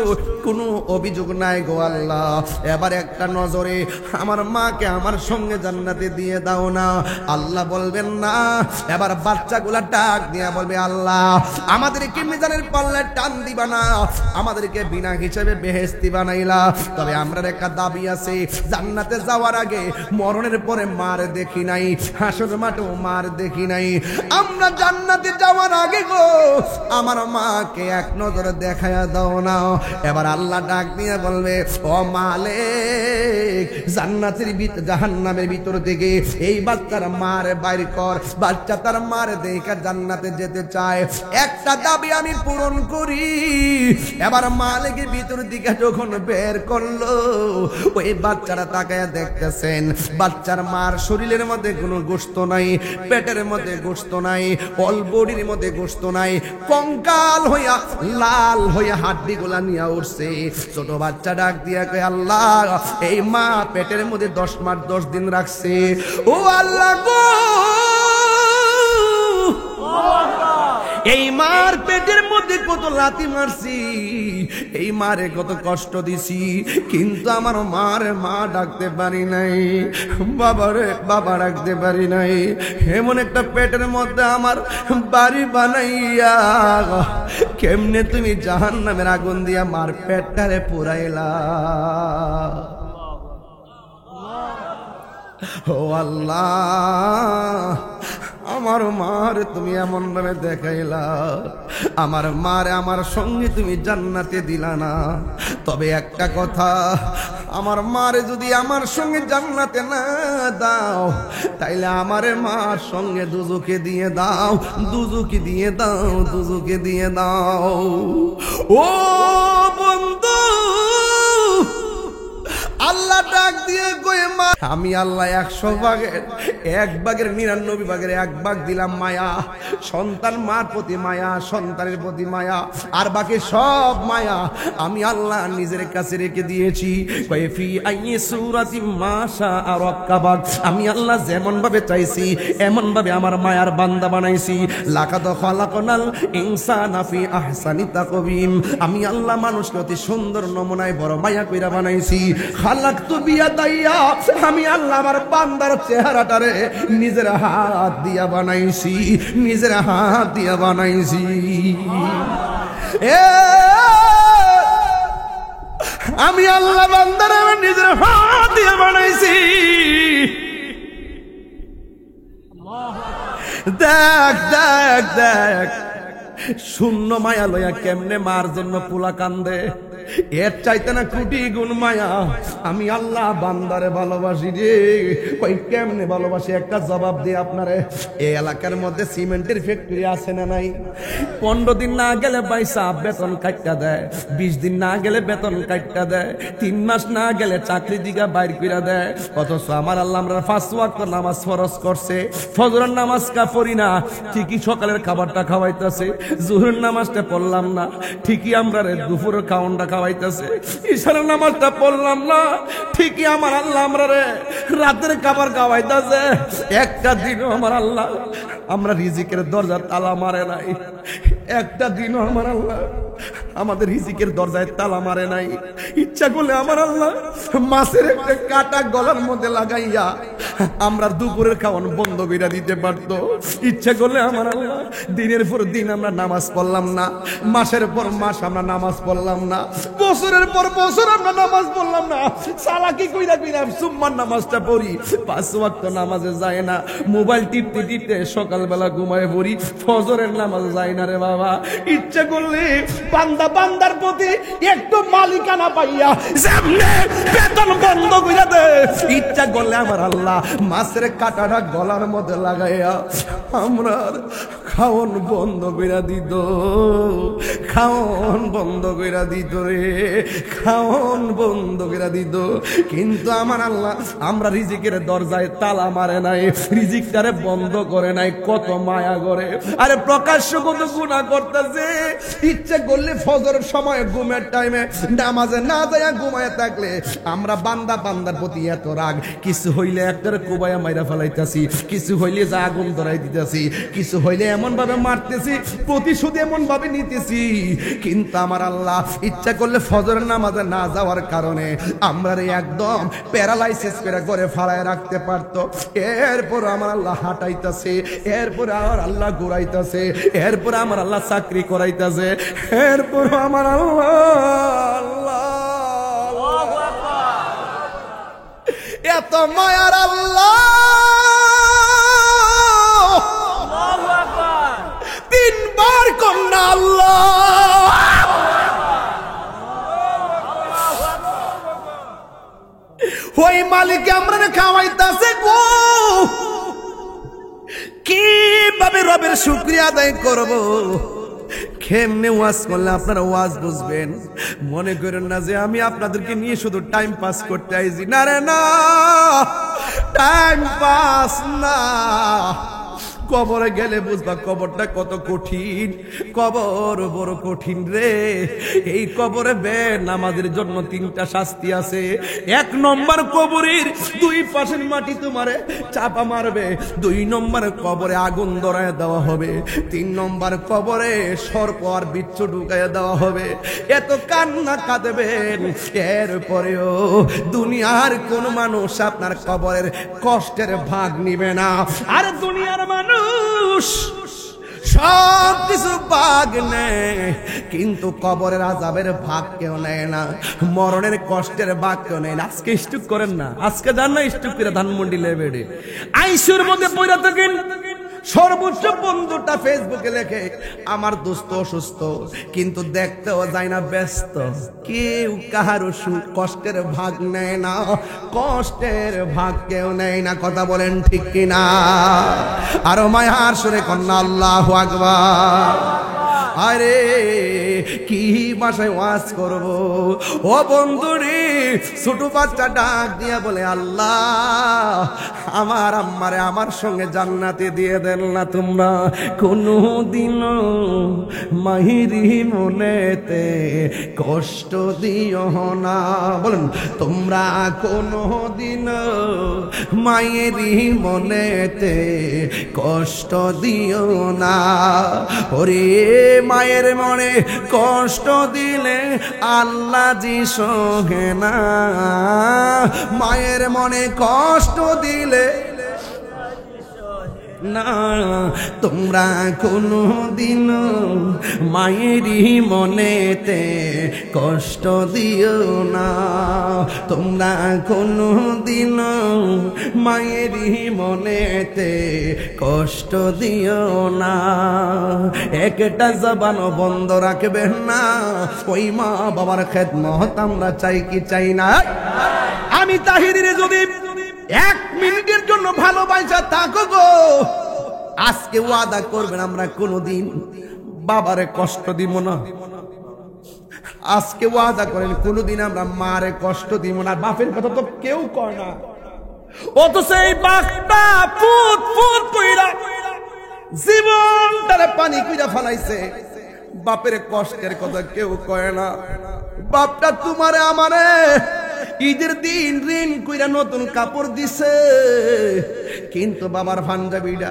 কোনো অভিযোগ নাই গো আল্লাহ। এবার একটা নজরে আমার মাকে আমার সঙ্গে জান্নাতে দিয়ে দাও না। আল্লাহ বলবেন না। এবার বাচ্চাগুলা ডাক দিয়া বলবে, আল্লাহ আমাদেরকে মিজানের পাল্লায় টান দিবা না, আমাদেরকে বিনা হিসেবে বেহেশতি বানাইলা, তবে আমরা একটা দাবি আছে, জান্নাতে যাওয়ার আগে মরণের পরে মার দেখি নাই, হাসর মাঠেও মার দেখি নাই, আমরা জান্নাতে যাওয়ার আগে গো আমার মাকে এক নজর দেখায়া দাও না। এবার আল্লাহ ডাক দিয়ে বলবে, ও মালিক, জান্নাতের জাহান্নামের ভিতর থেকে এই বাচ্চার মার বাইর কর। বাচ্চা তার মার দেখে জান্নাতে যেতে চায়, একটা দাবি আমি পূরণ করি। এবার মালিকের ভিতর দিকে যখন বের করলো, ওই বাচ্চারা তাকায় দেখতেছেন বাচ্চার মার শরীরের মধ্যে কোনো গোশত নাই, পেটের মধ্যে গোশত নাই, অল বডির মধ্যে গোশত নাই, কঙ্কাল হইয়া লাল হইয়া হাড্ডি গুলা নিয়ে উঠছে। ছোট বাচ্চা ডাক দিয়া কয়, আল্লাহ এই মা পেটের মধ্যে 10 মাস 10 দিন রাখছে, ও আল্লাহ গো, এই মার পেটের মধ্যে কত লাথি মারছি, এই মারে কত কষ্ট দিছি, কিন্তু আমার মারে মা ডাকতে পারি নাই, বাবারে বাবা ডাকতে পারি নাই। এমন একটা পেটের মধ্যে আমার বাড়ি বানাইয়া কেমনে তুমি জাহান্নামের আগুন দিয়া মার পেটটারে পুরাইলা। ও আল্লাহ, আমার মার তুমি এমন ভাবে দেখাইলা, আমার মারে আমার সঙ্গে তুমি জান্নাতে দিলা না। তবে একটা কথা, আমার মারে যদি আমার সঙ্গে জান্নাতে না দাও, তাইলে আমারে মার সঙ্গে দুজুকে দিয়ে দাও, দুজুকে দিয়ে দাও, দুজুকে দিয়ে দাও। ও বন্ধু, আল্লাহ ডাক দিয়ে কই, মা আমি আল্লাহ 100 ভাগের 1 ভাগের 99 ভাগের 1 ভাগ দিলাম মায়া, সন্তান মার প্রতি মায়া, সন্তানের প্রতি মায়া, আর বাকি সব মায়া আমি আল্লাহ নিজের কাছে রেখে দিয়েছি। কয়ফি আইয়ে সূরাতি মাশা আরাকাবাক, আমি আল্লাহ যেমন ভাবে চাইছি এমন ভাবে আমার মায়ার বান্দা বানাইছি। লাকাদ খালাকনাল ইনসানা ফি আহসানি তাকওয়িম, আমি আল্লাহ মানুষকে অতি সুন্দর নমুনায় বড় মায়া কইরা বানাইছি। খালাকতু বিয়াদাইয়া, আমি আল্লাহ আমার বান্দার চেহারাটারে নিজের হাত দিয়া বানাইছি, নিজের হাত দিয়া বানাইছি। আমি আল্লাহ বান্দারে নিজের হাত দিয়া বানাইছি। দেখ দেখ দেখ, শূন্য মায়া লইয়া কেমনে মার জন্য পোলা কান্দে, এর চাইতে না কোটি গুণ মায়া আমি আল্লাহ বান্দারে ভালোবাসি রে। কই কেমনে ভালোবাসি, একটা জবাব দিয়ে আপনারে। এই এলাকার মধ্যে সিমেন্টের ফ্যাক্টরি আছে না নাই? 15 দিন না গেলে পয়সা বেতন কাটটা দেয়, 20 দিন না গেলে বেতন কাটটা দেয়, 3 মাস না গেলে চাকরি দিকে বাইর কইরা দেয়। অথচ আমার আল্লাহ আমরা 5 ওয়াক্ত নামাজ ফরজ করছে, ফজরের নামাজ কা পড়ি না, ঠিকই সকালের খাবারটা খাওয়াইতেছে, জোহরের নামাজটা পড়লাম না, ঠিকই আমরা দুপুরের খাওয়ানটা খাওয়াইতেছে, ইশারের নামাজটা পড়লাম না, ঠিকই আমার আল্লাহ আমরা রাতের খাবার খাওয়াইতেছে। একটা দিনও আমার আল্লাহ আমরা রিজিকের দরজার তালা মারে নাই, একটা দিনও আমার আল্লাহ আমাদের রিজিকের দরজায় তালা মারে নাই। ইচ্ছা করলে আমার আল্লাহ মাছের একটা কাটা গলার মধ্যে লাগাইয়া আমরা দুপুরের খাওয়ান বন্ধ করে দিতে পারতো। ইচ্ছা করলে আমার আল্লাহ দিনের পর দিন আমরা নামাজ পড়লাম না, মাসের পর মাস আমরা নামাজ পড়লাম না, বছরের পর বছর আমরা নামাজ পড়লাম না, চালাকি কইরা কইরা সুম্মার নামাজটা পড়ি, 5 ওয়াক্ত নামাজে যায় না, মোবাইল টিপতে টিপতে সকালবেলা ঘুমায় পড়ি, ফজরের নামাজ যায় না রে বাবা। ইচ্ছা করলে বান্দা বান্দার প্রতি একটু মালিকানা পাইয়া যেমনে বেতন বন্ধ কইরা দে, ইচ্ছা করলে আমার আল্লাহ মাছের কাটাটা গলার মধ্যে লাগাইয়া আমরা খাওন বন্ধ কইরা দিত, খাওন বন্ধ কইরা দিত রে, খাওন বন্ধ কইরা দিত। কিন্তু আমার আল্লাহ আমরা রিজিকের দরজায় তালা মারে নাই, রিজিকটারে বন্ধ করে নাই, কত মায়া করে। আরে প্রকাশ্য কত গুনাহ করতেছে, ইচ্ছে করলে ফজরের সময় ঘুমের টাইমে নামাজে না যায় ঘুমায় থাকলে আমরা বান্দা বান্দার প্রতি এত রাগ, কিছু হইলে একটারে কোবায়া মাইরা ফেলাইতাছি, কিছু হইলে যা আগুন ধরাই দিতেছি, কিছু হইলে এমন ভাবে মারতেছি, প্রতিশোধ এমন ভাবে নিতেছি, কিন্তু আমার আল্লাহ ইচ্ছা করলে ফজরের নামাজে না যাওয়ার কারণে আমরা একদম প্যারালাইসিস করে ঘরে ফালায় রাখতে পারতো। এরপর আমার আল্লাহ হাঁটাইতেছে, এরপর আমার আল্লাহ ঘুরাইতেছে, এরপর আমার আল্লাহ চাকরি করাইতেছে, এরপর আমার আল্লাহ এত মায়ার আল্লাহ তিনবার কন্যা আল্লাহ ওই মালিক আমরা খাওয়াইতেছে গো, কিভাবে রবের শুকরিয়া আদায় করব? কেমনে ওয়াজ করলে আপনারা ওয়াজ বুঝবেন? মনে করেন না যে আমি আপনাদেরকে নিয়ে শুধু টাইম পাস করতে আইছি, না রে না, টাইম পাস না। কবরে গেলে বুঝবা কবরটা কত কঠিন, কবর বড় কঠিন রে। এই কবরে নামাজের জন্য 3টা শাস্তি আছে। 1 নম্বর কবরের 2 পাশের মাটি তোমারে চাপা মারবে, 2 নম্বর কবরে আগুন ধরায় দেওয়া হবে, 3 নম্বর কবরে সর্প আর বিচ্ছু ঢুকাইয়া দেওয়া হবে। এত কান্না কাঁদবেন, এরপরেও দুনিয়ার কোন মানুষ আপনার কবরের কষ্টের ভাগ নিবে না। আর দুনিয়ার মানুষ সব কিছু ভাগ নেয়, কিন্তু কবরের আযাবের ভাগ কেউ নেয় না, মরণের কষ্টের ভাগ কেউ নেয় না। আজকে স্টুক করেন না, আজকে যান না স্টুক করে ধানমন্ডি লেবেড়ে আইসুর মধ্যে পড়ে থাকেন। সর্বোচ্চ বন্ধুটা ফেসবুকে লেখে আমার দোস্ত অসুস্থ, কিন্তু দেখতেও যায় না, ব্যস্ত। কেউ কাহারও কষ্টের ভাগ নেয় না, কষ্টের ভাগ কেউ নেয় না। কথা বলেন ঠিক কিনা? আরো মায়ার সুরে কন্যা আল্লাহু আকবার। আরে কি ভাষায় ওয়াজ করব? ও বন্ধুরে, ছোট বাচ্চা ডাক দিয়া বলে আল্লাহ আমার আম্মারে আমার সঙ্গে জান্নাতে দিয়ে দেন না তোমরা। কোনদিনও মাহিরি মনেতে কষ্ট দিও না। বলেন তোমরা কোনদিন মায়েরই মনেতে কষ্ট দিও না। ওরে মায়ের মনে কষ্ট দিলে আল্লাহ জি সহে না, মায়ের মনে কষ্ট দিলে না। তোমরা কোনদিন মায়েরই মনেতে কষ্ট দিও না, তোমরা কোনদিন মায়েরই মনেতে কষ্ট দিও না। একটা জবান বন্ধ রাখবেন না, ওই মা বাবার খেদমত আমরা চাই কি চাই না? আমি তাহিরিরে যদি 1 মিনিটের জন্য ভালোবাসা থাকো গো, আজকে ওয়াদা করবেন আমরা কোনোদিন বাবারে কষ্ট দিব না। আজকে ওয়াদা করেন কোনোদিন আমরা মারে কষ্ট দিব না। বাপের কথা তো কেউ কয় না, অথচ এই বাপটা ফুট ফুট কইরা জীবনটারে পানি কইরা ফেলাইছে। বাপের কষ্টের কথা কেউ কয় না। বাপটা তোমারে আমারে ঈদের দিন ঋণ কইরা নতুন কাপড় দিছে, কিন্তু বাবার পাঞ্জাবিটা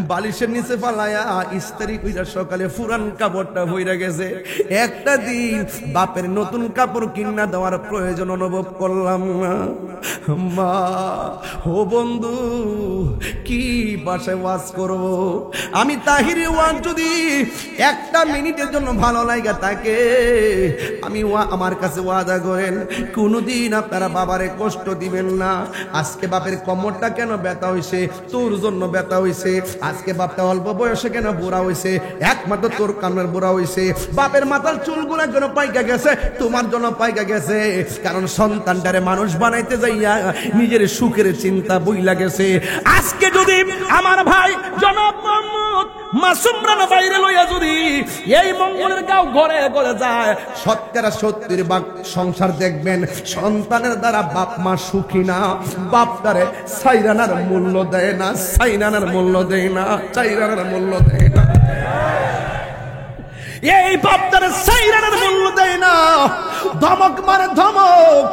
বালিশের নিচে ফালায়া ইস্ত্রি কইরা সকালে পুরান কাপড়টা হইরা গেছে। একটা দিন বাপের নতুন কাপড় কিনা দেওয়ার প্রয়োজন অনুভব করলাম না। মা ও বন্ধু, কি ভাষায় ওয়াজ করব? আমি তাহিরি ওয়াজ যদি 1টা মিনিটের জন্য ভালো লাগা থাকে, আমি আমার কাছে ওয়াদা করেন কোনদিন আপনারা বাবারে কষ্ট দিবেন না। আজকে বাপের কোমরটা কেন ব্যথা হইছে? তোর জন্য ব্যথা হইছে। আজকে বাপটা অল্প বয়সে কেন বুড়া হইছে? একমাত্র তোর কারণে বুড়া হইছে। বাপের মাথার চুলগুলা কেন পাইকা গেছে? তোমার জন্য পাইকা গেছে। কারণ সন্তানটারে মানুষ বানাইতে যাইয়া নিজের সুখের চিন্তা বইলা গেছে। আজকে যদি আমার ভাই জনাব মোহাম্মদ মাসুম রানা বাইরে লইয়া যদি এই মঙ্গলের গাঁও ঘরে ঘরে যায়, 70% সংসার দেখবেন সন্তানের দ্বারা বাপ মা সুখী না। বাপটারে সাইরানার মূল্য দেয় না, সাইরানার মূল্য দেয় না, সাইরানার মূল্য দেয় না। এই বাপটারে সাইরানার মূল্য দেয় না। ধমক মারে ধমক,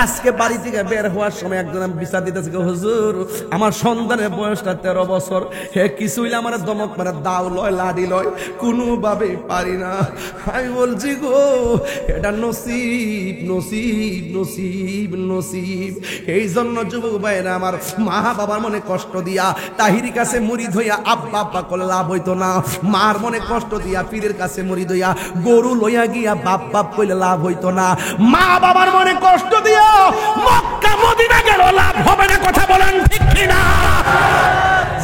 আজকে বাড়ি থেকে বের হওয়ার সময় একজন বিচার দিতেছে, হুজুর আমার সন্তানের বয়সটা 13 বছর, হে কিছু হইলে আমার দমক মারা দাও লয় লাডি লয়, কোনোভাবে পারি না। আমি বলছি গো এটা নসিব নসিব নসিব নসিব। এই জন্য যুবক ভাইরা আমার, মা বাবার মনে কষ্ট দিয়া তাহিরি কাছে মুরিদ হইয়া আব্বা আব্বা করলে লাভ হইতো না। মার মনে কষ্ট দিয়া পীরের কাছে মুরিদ হইয়া গরু লইয়া গিয়া বাপ বাপ কইলে লাভ হইতো না। মা বাবার মনে কষ্ট দিয়া মক্কা মদিনা গেল লাভ হবে না, কথা বলেন ঠিক কিনা?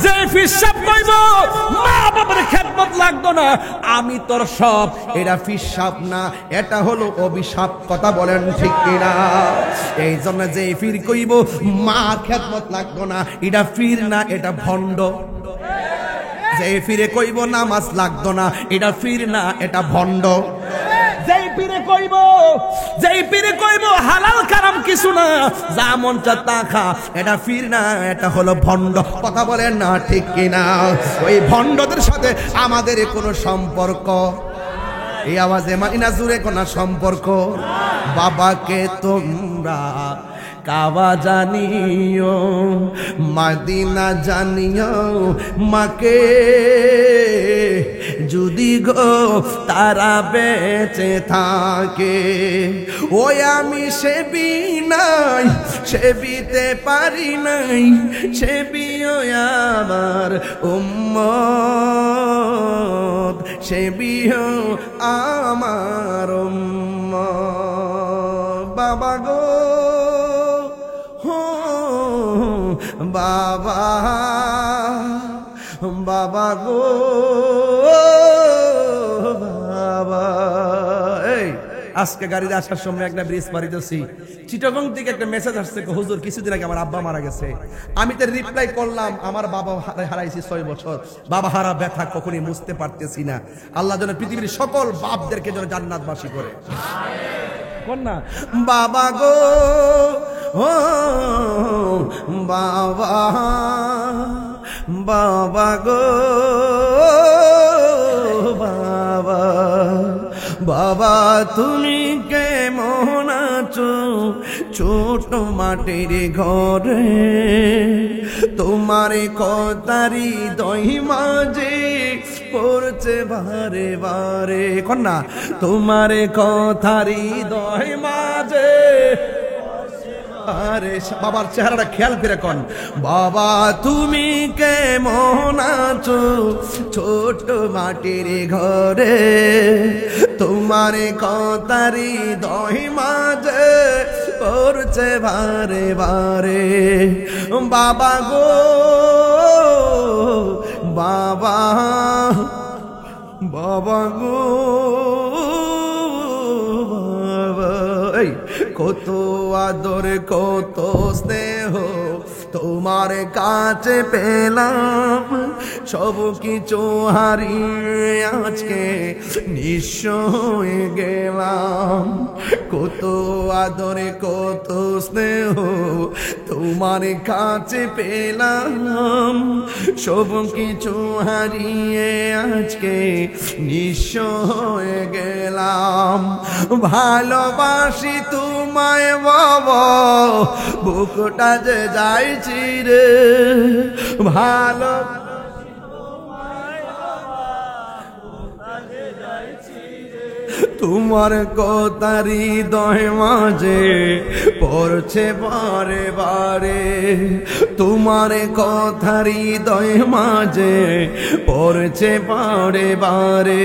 যে ফিসাব কইব মা বাবার খেদমত লাগতো না, আমি তোর সব, এটা ফিসাব না, এটা হলো অভিশাপ, কথা বলেন ঠিক কিনা? এই জন্য যে ফির কইব মা খেদমত লাগতো না, এটা ফির না, এটা ভণ্ড। যে ফিরে কইব নামাজ লাগতো না, এটা ফির না, এটা ভণ্ড। যেই পীরে কইব হালাল কারাম কিছু না, যা মন চা তা খা, এটা ফির না, এটা হলো ভণ্ড, কথা বলেন না ঠিক কিনা? ওই ভণ্ডদের সাথে আমাদের কোনো সম্পর্ক, এই আওয়াজে মাইনা জুড়ে কোনো সম্পর্ক। বাবাকে তোমরা কাবা জানিও, মদিনা জানিও, মাকে যদি গো তারা বেঁচে থাকে। ওই আমি সেবি নাই, সেবিতে পারি নাই, সেবিও আমার উম্মত, সেবিও আমার উম্মত। বাবা গো বাবা, বাবা গো বাবা। এই আজকে গাড়িতে আসার সময় একটা ব্রিজ পার হইতেছি, চিটাগং থেকে একটা মেসেজ আসছে, হুজুর কিছুদিন আগে আমার আব্বা মারা গেছে। আমি তো রিপ্লাই করলাম, আমার বাবা হারাইছি 6 বছর, বাবা হারা ব্যথা কখনই মুছতে পারতেছি না। আল্লাহ যেন পৃথিবীর সকল বাপদেরকে যেন জান্নাতবাসী করে। কন্যা বাবা গো ও বাবা, বাবা গো বাবা, বাবা তুমি কেমন আছো ছোট মাটির ঘরে? তোমার কথারি দই মাঝে পড়ছে বারে বারে, কন্যা তোমার কথারি দই মাঝে। আরে বাবার চেহারাটা খেয়াল করে কোন, বাবা তুমি কেমন আছো ছোট মাটির ঘরে? তোমার কথারি দই মাঝে পড়ছে বারে বারে। বাবা গো বাবা, বাবা গো বাবা। কত আদর কত স্নেহ তোমার কাছে পেলাম, সব কিছু হারিয়ে আজকে নিঃস্ব হয়ে গেলাম। কত আদর কত স্নেহ তোমার কাছে পেলাম, সব কিছু হারিয়ে আজকে নিঃস্ব হয়ে গেলাম। ভালোবাসি তোমায় বাবা, বুকটা যে যাইছি রে, ভালো তোমার কথারি দয় মাঝে পড়ছে বারে বারে। তোমার কথারি দয় মাঝে পড়ছে বারে বারে।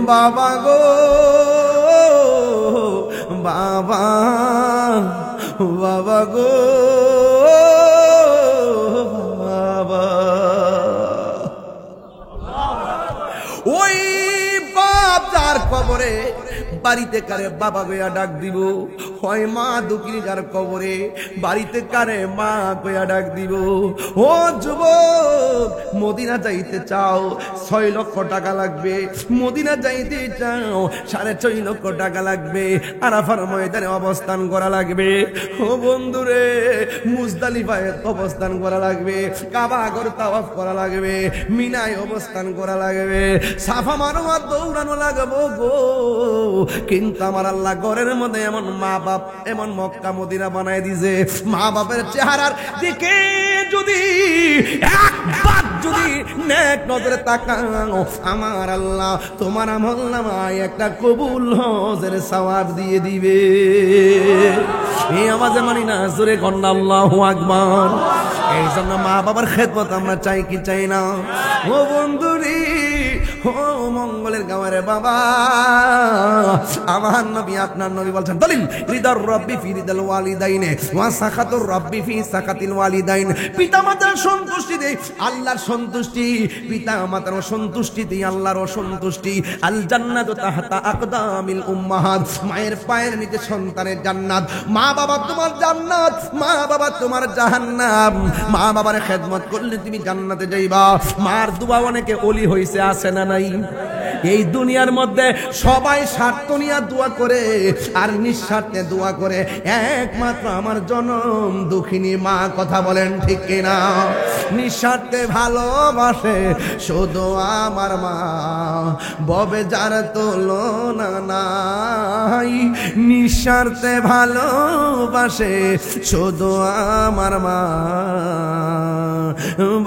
বাবা গো বাবা, বাবা গো বাবা। ওই বাপ যার কবরে বাড়িতে কারে বাবা গয়া ডাক দিব, হয় মা দুঃখিনী যার কবরে বাড়িতে কারে মা কইয়া ডাক দিব। ও যুবক, মদিনা যাইতে চাও 6 লক্ষ টাকা লাগবে, মদিনা যাইতে চাও 6.5 লক্ষ টাকা লাগবে, আরাফার ময়দানে অবস্থান করা লাগবে। ও বন্ধুরে, মুজদালিফায় অবস্থান করা লাগবে, কাবা ঘর তাওয়াফ করা লাগবে, মিনায় অবস্থান করা লাগবে, সাফা মারওয়া দৌড়ানো লাগবো গো। কিন্তু আমার আল্লাহ ঘরের মধ্যে এমন মা বাপ, এমন মক্কা মদিনা বানায় দিছে, মা বাপের চেহারার দিকে যদি একবার যদি নেক নজরে তাকাও, আমার আল্লাহ তোমার আমল নামায় একটা কবুল হজের সওয়াব দিয়ে দিবে। এই আওয়াজে মানি না, জোরে কন্না আল্লাহু আকবার। এই জন্য মা বাবার খেদমত আমরা চাই কি চাই না? ও বন্ধুরি, ও মঙ্গলের গাঁয়ের বাবা, আমার নবী আপনার নবী বলছেন, দলিল রিদার রব্বি ফি রিদাল ওয়ালিদাইনে ওয়া সাখাতুর রব্বি ফি সাখাতিল ওয়ালিদাইন। পিতা মাতার সন্তুষ্টিতে আল্লাহর সন্তুষ্টি, পিতা মাতার সন্তুষ্টিতে আল্লাহর সন্তুষ্টি। আল জান্নাতু তাহতা আকদামিল উম্মাহাত, মায়ের পায়ের নিচে সন্তানের জান্নাত। মা বাবা তোমার জান্নাত, মা বাবা তোমার জাহান্নাম। মা বাবার খেদমত করলে তুমি জান্নাতে যাইবা। মার দোয়া অনেকে ওলি হইছে, আছে না নাই? এই দুনিয়ার মধ্যে সবাই স্বার্থ নিয়ে দোয়া করে আর নিঃস্বার্থে দোয়া করে, একমাত্র আমার জনম দুঃখিনী মা। কথা বলেন ঠিক কিনা? নিঃস্বার্থে ভালোবাসে শুধু আমার মা, ববে যার তুলনা নাই। নিঃস্বার্থে ভালোবাসে শুধু আমার মা,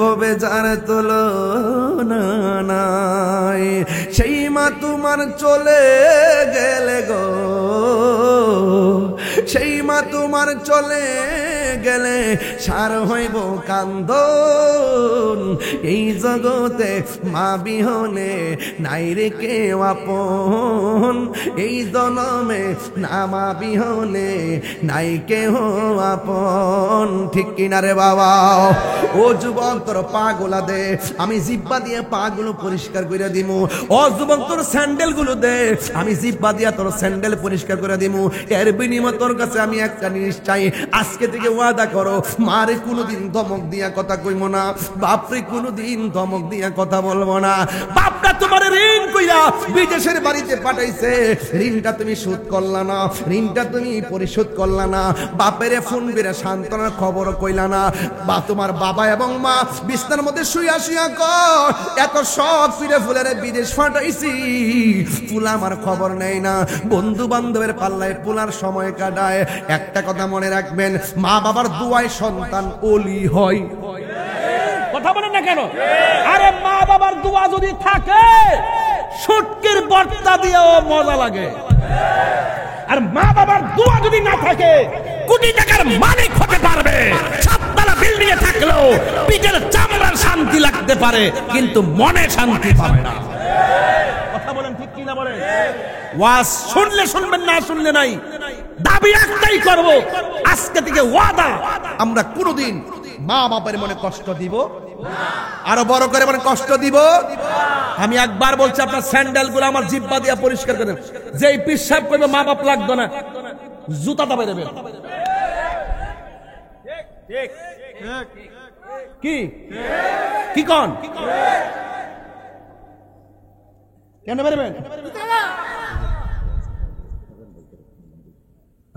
ববে যার তুলনা নাই। সেই মা তোমার চলে গেলে গো, সেই মা তোমার চলে গেলে সার হইব কান্দন। এই জগতে মা বিহনে নাই রে কেউ আপন, এই জনমে না মা বিহনে নাই কেহ আপন। ঠিক কিনা রে বাবা? ও যুবক, তোর পা গুলা দে, আমি জিব্বা দিয়ে পা গুলো পরিষ্কার করে দিমু। ও যুবক, তোর স্যান্ডেল গুলো দে, আমি জিব্বা দিয়া তোর স্যান্ডেল পরিষ্কার করে দিমু। এর বিনিময়ে তোর কাছে আমি একটা জিনিস চাই, আজকে থেকে ওয়াদা করো, মারে কোনোদিন ধমক দিয়া কথা কইব না, বাপরে কোনোদিন ধমক দিয়া কথা বলবো না। বাপটা তোমার ঋণ কইরা বিদেশের বাড়িতে পাঠাইছে, ঋণটা তুমি শোধ করলা না, ঋণটা তুমি পরিশোধ করলা না। বাপেরে ফোন করে সান্ত্বনার খবর কইলা না। বা তোমার বাবা এবং মা বিছনার মধ্যে শুইয়া শুইয়া কয়, এত সব ফিরে ফুলের বিদেশ পাঠাইছি, ফুলা আমার খবর নেই না। বন্ধু বান্ধবের পাল্লায় পোলার সময় কাটায়। একটা কথা মনে রাখবেন, মা বাবার দুয়ায় সন্তান ওলি হয়। কথা বলেন না কেন? আরে মা বাবার দোয়া যদি থাকে, শুটকির বর্তা দিয়েও মজা লাগে। আর মা বাবার দোয়া যদি না থাকে, কোটি টাকার মালিক হতে পারবে, সাততলা বিল্ডিং এ থাকলেও পিঠের চামড়ার শান্তি লাগতে পারে, কিন্তু মনে শান্তি পাবে না। কথা বলেন ঠিক কিনা বলেন? ওয়াজ শুনলে শুনবেন, না শুনলে নাই। দাবি একটাই করব, আজকে থেকে ওয়াদা, আমরা কোনোদিন মা বাবার মনে কষ্ট দিব না। আরো বড় করে মনে কষ্ট দিব। আমি একবার বলছি, আপনার স্যান্ডেল গুলো আমার জিব্বা দিয়ে পরিষ্কার করেন। যেই পিশাব করবে মা বাপ লাগতো না, জুতাটা বেরোবে। কি কি কন? কেন বেরোবেন?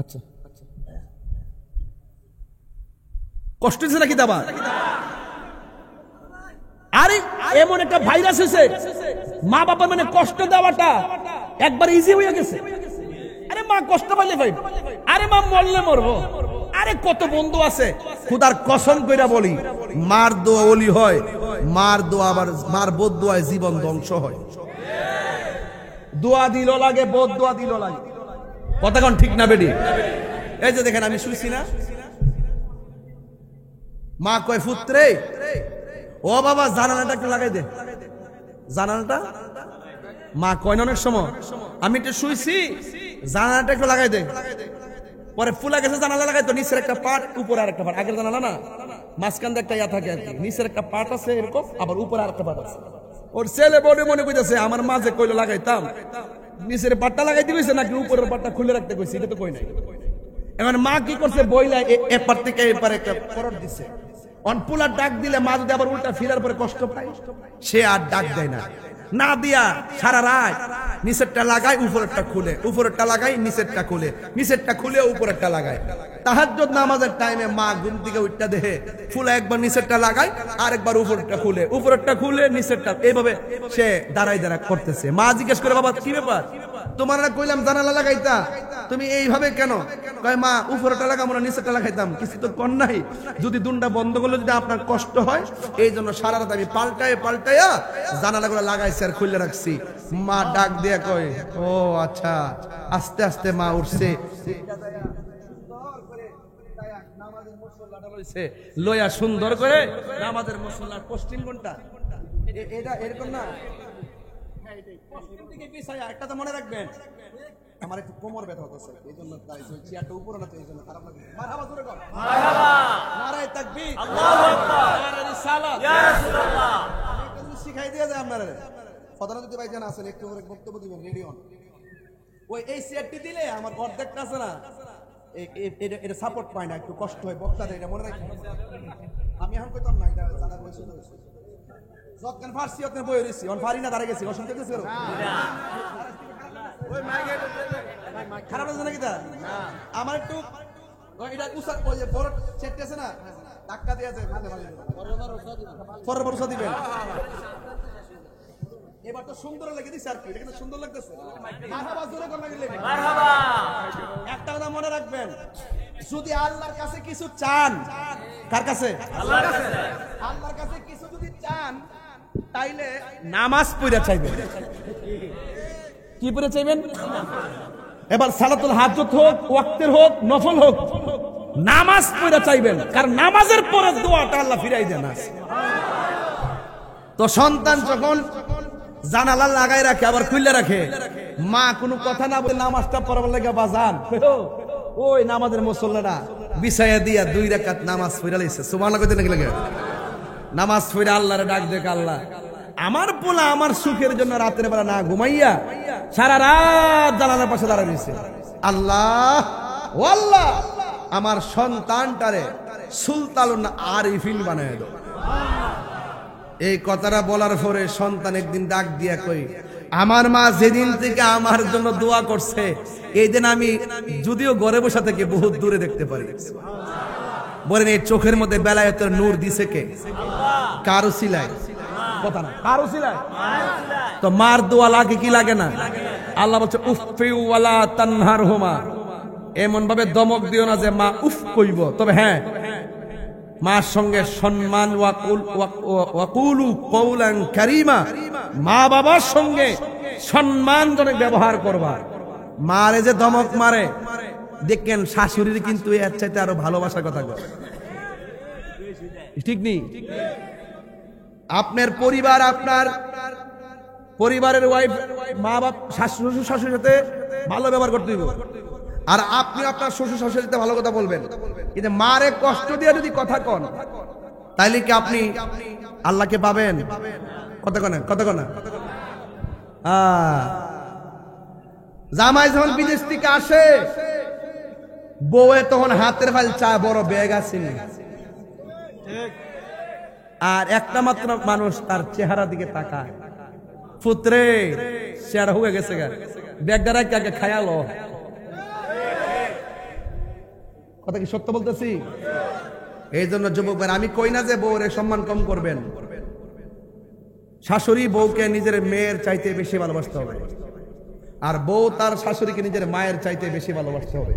আচ্ছা, কষ্ট হচ্ছে নাকি দাবা? আরে এমন একটা ভাইরাস হয়েছে, মা বাবার মানে কষ্ট দেওয়াটা একবার ইজি হয়ে গেছে। আরে মা কষ্ট পাইলে ভাই, আরে মা মরলে মরবো। আরে কত বন্ধু আছে, খুদার কসম কইরা বলি, মার দোয়া ওলি হয়, মার দোয়া আবার মার বোধ দোয়ায় জীবন ধ্বংস হয়। দোয়া দিল লাগে, বোধ দোয়া দিল লাগে। কথা কোন ঠিক না বেডি? এই যে দেখেন, আমি শুইছি না, মা কয় পুত্রে, ও বাবা জানালাটা একটু লাগাই দে। জানালাটা মা কয় না অনেক সময়, আমি একটু শুইছি, জানালাটা একটু লাগাই দে। পরে ফুলা গেছে, জানালা লাগাই তো, নিচের একটা পাট, উপরে আর একটা পাট। আগের জানালা না, মাঝখান দিয়ে একটা ইয়া থাকে আর কি, নিচের একটা পাট আছে এরকম, আবার উপরে আর একটা পাট আছে। ওর ছেলে বড় মনে কইতেছে আমার মাঝে কইলে লাগাইতাম, নিচের পাটটা লাগাই দিয়েছে নাকি উপরের পাটটা খুলে রাখতে কইছি, এটা তো কই নাই। এবার মা কি করছে বইলা এপার থেকে এপারে একটা করট দিছে। অনপুলার ডাক দিলে মা যদি আবার উল্টা ফিরার পরে কষ্ট পায়, সে আর ডাক দেয় না। না দিয়া সারা রাত নিচেরটা লাগায়, উপরেরটা খুলে, উপরেরটা লাগাই, নিচেরটা খুলে, নিচেরটা খুলে উপরেরটা লাগায়। তাহাজ্জুদ নামাজের টাইমে মা ঘুম থেকে উঠটা দেখে ফুলে একবার নিচেরটা লাগায়, আর একবার উপরেরটা খুলে, উপরেরটা খুলে, নিচেরটা, এইভাবে সে দাঁড়াই দাঁড়া করতেছে। মা জিজ্ঞেস করে, বাবা কি ব্যাপার, তোমার না কইলাম জানালা লাগাইতা, তুমি এইভাবে কেন? কয় মা উপরেরটা লাগাবো না, নিচেরটা লাগাইতাম, কিছু তো কর নাই, যদি দুনটা বন্ধ করলে যদি আপনার কষ্ট হয়, এই জন্য সারা রাত আমি পাল্টাইয়া জানালাগুলো লাগাইছি আর খুলে রাখছি। মা ডাক দিয়ে কয়, ও আচ্ছা। আস্তে আস্তে মা উঠছে, লয়া সুন্দর করে নামাজের মুসল্লার পশ্চিম কোনটা, এটা এরকম না, একটা তো মনে রাখবেন, আমার একটু কোমর ব্যথা হতেছে, এই জন্য চেয়ারটা উপরে না, তো এই জন্য খারাপ লাগে। মারহাবা জোরে কর, মারহাবা, নারায়ে তাকবীর, আল্লাহু আকবার, নারায়ে রিসালাত, ইয়া রাসূলুল্লাহ। আমি একটা জিনিস শিখাই দিয়ে যায় আপনারা, ফদানা যদি ভাইজান আছেন একটু করে বক্তব্য দিবেন, রেডি হন। ওই এই চেয়ারটি দিলে আমার অর্ধেকটা আছে না, এটা সাপোর্ট পায় না, একটু কষ্ট হয় বক্তাদের, এটা মনে রাখবেন। আমি এখন কইতাম না, এটা জানার বয়স হয়েছে, যতক্ষণ ফার্সি অতক্ষণ বই রয়েছি, অন ফারি না দাঁড়িয়ে গেছি, অসুবিধা গেছে খারাপ আছে নাকি? তা আমার একটু এটা উসার ওই যে বড় চেটে আছে না, ধাক্কা দিয়ে আছে, পরের বর্ষা দিবেন। এবার তো সুন্দর লেগে দিছে আর কি, এটা কিন্তু সুন্দর লাগতেছে। মারহাবা জোরে কোন লাগলে, মারহাবা। একটা কথা মনে রাখবেন, যদি আল্লাহর কাছে কিছু চান, কার কাছে? আল্লাহর কাছে। আল্লাহর কাছে কিছু যদি চান, তাইলে নামাজ পড়া চাইবেন। কি পড়া চাইবেন? এবার সালাতুল হাজত হোক, ওয়াক্তের হোক, নফল হোক, নামাজ পড়া চাইবেন, কারণ নামাজের পরে দোয়াটা আল্লাহ ফিরাই দেন। তো সন্তান যখন জানালা লাগাই রাখে আবার খুলে রাখে, মা কোনো কথা না বলে নামাজটা পড়াবার লাগে বাজান, ওই নামাজের মুসল্লারা বিছায়া দিয়া 2 রাকাত নামাজ পড়া লইছে, সুবহানাল্লাহ কইতে নাকি লাগে, নামাজ পড়ে আল্লাহরে ডাক দেখ, আল্লাহ আমার পোলা আমার সুখের জন্য রাতের বেলা না ঘুমাইয়া সারা রাত জানালার পাশে দাঁড়ায় রইছে, আল্লাহ ও আল্লাহ আমার সন্তানটারে সুলতানুন আরিফিন বানায় দাও। এই কথাটা বলার পরে সন্তান একদিন ডাক দিয়া কই, আমার মা যেদিন থেকে আমার জন্য দোয়া করছে, এই দিন আমি যদিও ঘরে বসে থেকে বহুত দূরে দেখতে পারি। বলেন এই চোখের মধ্যে বেলায়েতের নূর দিছে কে? কারো সিলাই কথা না, কারো সিলাই। তো মার দোয়া লাগে কি লাগে না? আল্লাহ বলছে উফফি ওয়ালা তানহারহুমা, এমন ভাবে দমক দিও না যে মা উফ কইব, তবে হ্যাঁ মার সঙ্গে সম্মান, ওয়াকুলু কওলান কারীমা, মা বাবার সঙ্গে সম্মানজনক ব্যবহার করবা। মারে যে দমক মারে দেখেন, শাশুড়ির কিন্তু এর চাইতে আরো ভালোবাসার কথা কয়, ঠিক নেই? আপনার পরিবার, আপনার পরিবারের ওয়াইফ, মা বাপ, শ্বশুর শাশুড়ির সাথে ভালো ব্যবহার করতে হইব, আর আপনি আপনার শ্বশুর শাশুড়ির সাথে ভালো কথা বলবেন। কিন্তু মারে কষ্ট দিয়ে যদি কথা কন, তাইলে কি আপনি আল্লাহকে পাবেন? কথা কন, কথা কন। জামাই যখন বিদেশ থেকে আসে, বউয়ে তখন হাতের ফাইল চা বড় ব্যাগ আছে, আর একটা মাত্র মানুষ তার চেহারা দিকে তাকায়, পুত্রে চেহারা হয়ে গেছে গা, ব্যাগটা রাখে খায়ালো। কথা কি সত্য বলতেছি? এই জন্য যুবক ভাই, আমি কই না যে বউরে সম্মান কম করবেন, শাশুড়ি বউকে নিজের মেয়ের চাইতে বেশি ভালোবাসতে হবে, আর বউ তার শাশুড়িকে নিজের মায়ের চাইতে বেশি ভালোবাসতে হবে।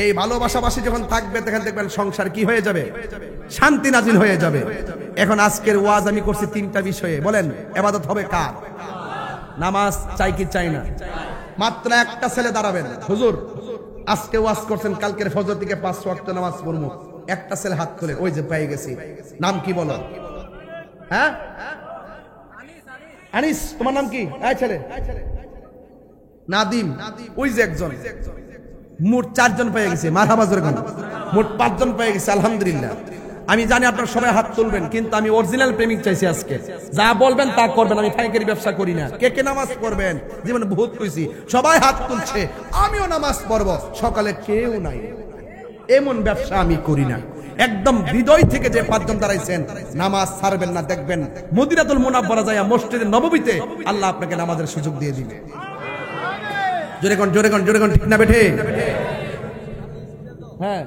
এই ভালোবাসাবাসী যখন থাকবে, তখন দেখবেন সংসার কি হয়ে যাবে? শান্তি নাজিল হয়ে যাবে। এখন আজকের ওয়াজ আমি করছি 3টা বিষয়ে। বলেন ইবাদত হবে কার? নামাজ চাই কি চাই না? মাত্র একটা ছেলে দাঁড়াবেন, হুজুর আজকে ওয়াজ করছেন, কালকের ফজর থেকে 5 ওয়াক্ত নামাজ পড়বো, একটা ছেলে হাত তোলে, ওই যে পেয়ে গেছি। নাম কি বলো? হ্যাঁ আনিস, তোমার নাম কি? এই ছেলে নাদিম, ওই যে একজন। মোট 4 জন পেয়ে গেছে, মারহাবা জোরে গান। মোট 5 জন পেয়ে গেছে, আলহামদুলিল্লাহ। আমি জানি আপনারা সবাই হাত তুলবেন, কিন্তু আমি অরিজিনাল প্রেমিক চাইছি আজকে। যা বলবেন তা করবেন, আমি পাইকারি ব্যবসা করি না। কে কে নামাজ পড়বেন? জীবনে বহুত কইছি, সবাই হাত তুলছে, আমিও নামাজ পড়ব। সকালে কেউ নাই, এমন ব্যবসা আমি করি না। একদম হৃদয় থেকে যে পাঁচজন দাঁড়াইছেন, নামাজ ছাড়বেন না, দেখবেন মদিনাতুল মুনাওয়ারা যায় মসজিদে নববীতে আল্লাহ আপনাকে নামাজের সুযোগ দিয়ে দিবে। জোরে কোন, জোরে কোন, জোরে কোন, ঠিক না বেঠে? হ্যাঁ,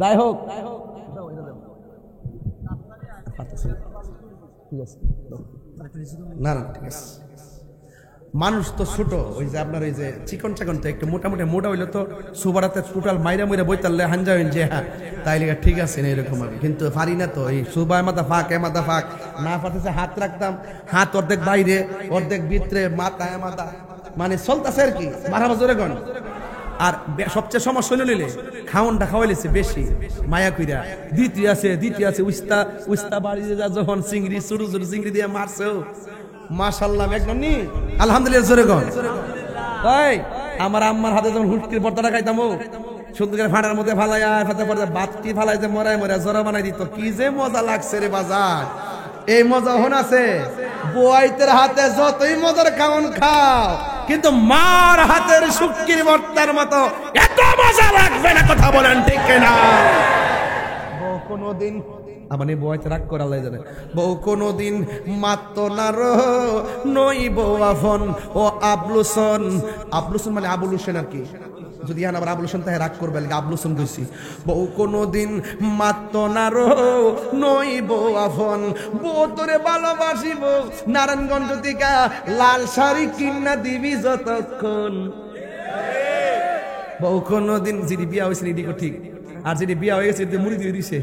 যাই হোক, না না ঠিক আছে। মানুষ তো ছোট, ওই যে আপনার ওই যে চিকন চাকন তো একটু মোটামুটি মোটা হইলে তো সুবারাতে টোটাল মাইরা মইরা বইতালে হাঞ্জা হইন যে হ্যাঁ তাই লেগে ঠিক আছে না এরকম আমি, কিন্তু পারি না তো। এই সুবায় মাথা ফাঁক, এ মাথা ফাঁক না পারতেছে, হাত রাখতাম, হাত অর্ধেক বাইরে অর্ধেক ভিতরে, মাথা এ মাথা মানে চলতেছে আর কি, মারামার জোরে কোন। আর সবচেয়ে সমস্যা হইল নিলে খাওনটা খাওয়াইলেছে বেশি মায়া কইরা। দ্বিতীয় আছে উস্তা বাড়ি যখন চিংড়ি ছোট ছোট চিংড়ি দিয়ে মারছে, মাশাআল্লাহ একদম নি আলহামদুলিল্লাহ জোরে কোন। তাই আমার আম্মার হাতে যখন হুটকির ভর্তাটা খাইতাম, সুন্দর করে ফাটার মধ্যে ফালাইয়া ফাতে পড়ে বাতি ফালাই যে মরাই মরা জোরা বানাই দিত, কি যে মজা লাগছে রে বাজার। এই মজা হন আছে বুয়াইতের হাতে যতই মজার খাওন খাও, কিন্তু মার হাতের শুটকির ভর্তার মতো এত মজা লাগবে না। কথা বলেন ঠিক কিনা? বউ কোনদিন আমার এই বয়তে রাগ করা লাগে জানে, বউ কোনদিন মাত্র না রো নই বউ আফন ও আবলুসন। আবলুসন মানে আবুল হোসেন আর কি, যদি আবার আবুল হোসেন তাই রাগ করবে, আবলুসন কইছি। বউ কোনদিন মাত্র না রো নই বউ আফন, বউ তোরে ভালোবাসিব নারায়ণগঞ্জ থেকে লাল শাড়ি কিনা দিবি যতক্ষণ। বউ কোনদিন যিনি বিয়া হয়েছে এদিকে ঠিক, আর যিনি বিয়া হয়ে গেছে মুড়ি দিয়ে দিছে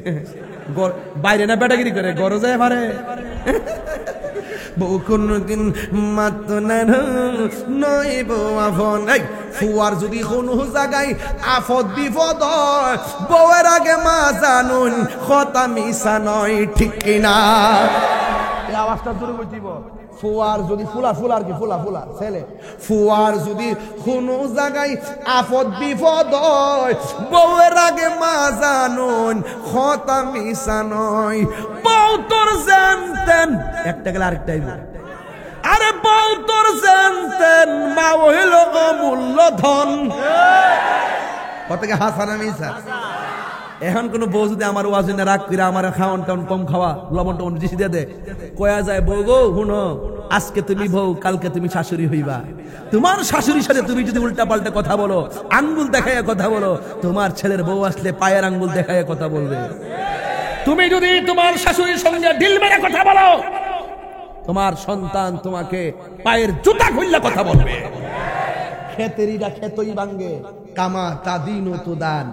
বাইরে না বেটাগিরি করে ঘরে যায় পারে। বউ কোনদিন মাত্র না নয় বউ আফন। ফুয়ার যদি কোনো জায়গায় আফদ বিপদ হয়, বউয়ের আগে মা জানুন কথা মিশা নয়, ঠিক কিনা? এই আওয়াজটা জোরে বলছিব। ফুয়ার যদি ফুলার কি ফুলা ছেলে, ফুয়ার যদি কোনো জায়গায় আফদ বিপদ হয়, বউয়ের আগে মা জানুন কথা মিশা নয়। বউ তোর জানতেন একটা গেলে আরেকটাই, আরে বউ তোর জানতেন মা হইল অমূল্য ধন। কত হাসানা মিশা। এখন কোন বউ যদি আমার ওয়াজ না রাগ করে আমার খাওয়ান টাউন কম খাওয়া, লবণ টবণ বেশি দিয়ে দে, কয়া যায় বউ গো শুনো, আজকে তুমি বউ কালকে তুমি শাশুড়ি হইবা। তোমার শাশুড়ির সাথে তুমি যদি উল্টা পাল্টা কথা বলো, আঙ্গুল দেখাইয়া কথা বলো, তোমার ছেলের বউ আসলে পায়ের আঙ্গুল দেখাইয়া কথা বলবে। তুমি যদি তোমার শাশুড়ির সঙ্গে ঢিল মেরে কথা বলো, তোমার সন্তান তোমাকে পায়ের জুতা খুললে কথা বলবে। খেতেরিরা খেতই ভাঙ্গে, কামা তা দিন ও তো দান,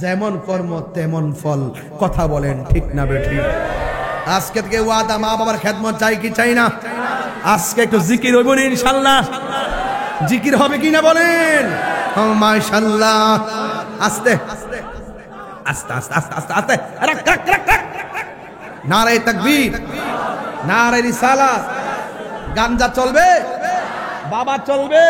যেমন কর্ম তেমন ফল। কথা বলেন ঠিক না বেঠিক? আজকে থেকে ওয়াদা, মা বাবার খেদমত চাই কি চাই না? আজকে একটু জিকির হইব না ইনশাআল্লাহ? জিকির হবে কিনা বলেন? মাশাআল্লাহ। আস্তে আস্তে আস্তে আস্তে আস্তে আস্তে নারে তাকবীর, নারে রিসালাত। গাঞ্জা চলবে, বাবা চলবে,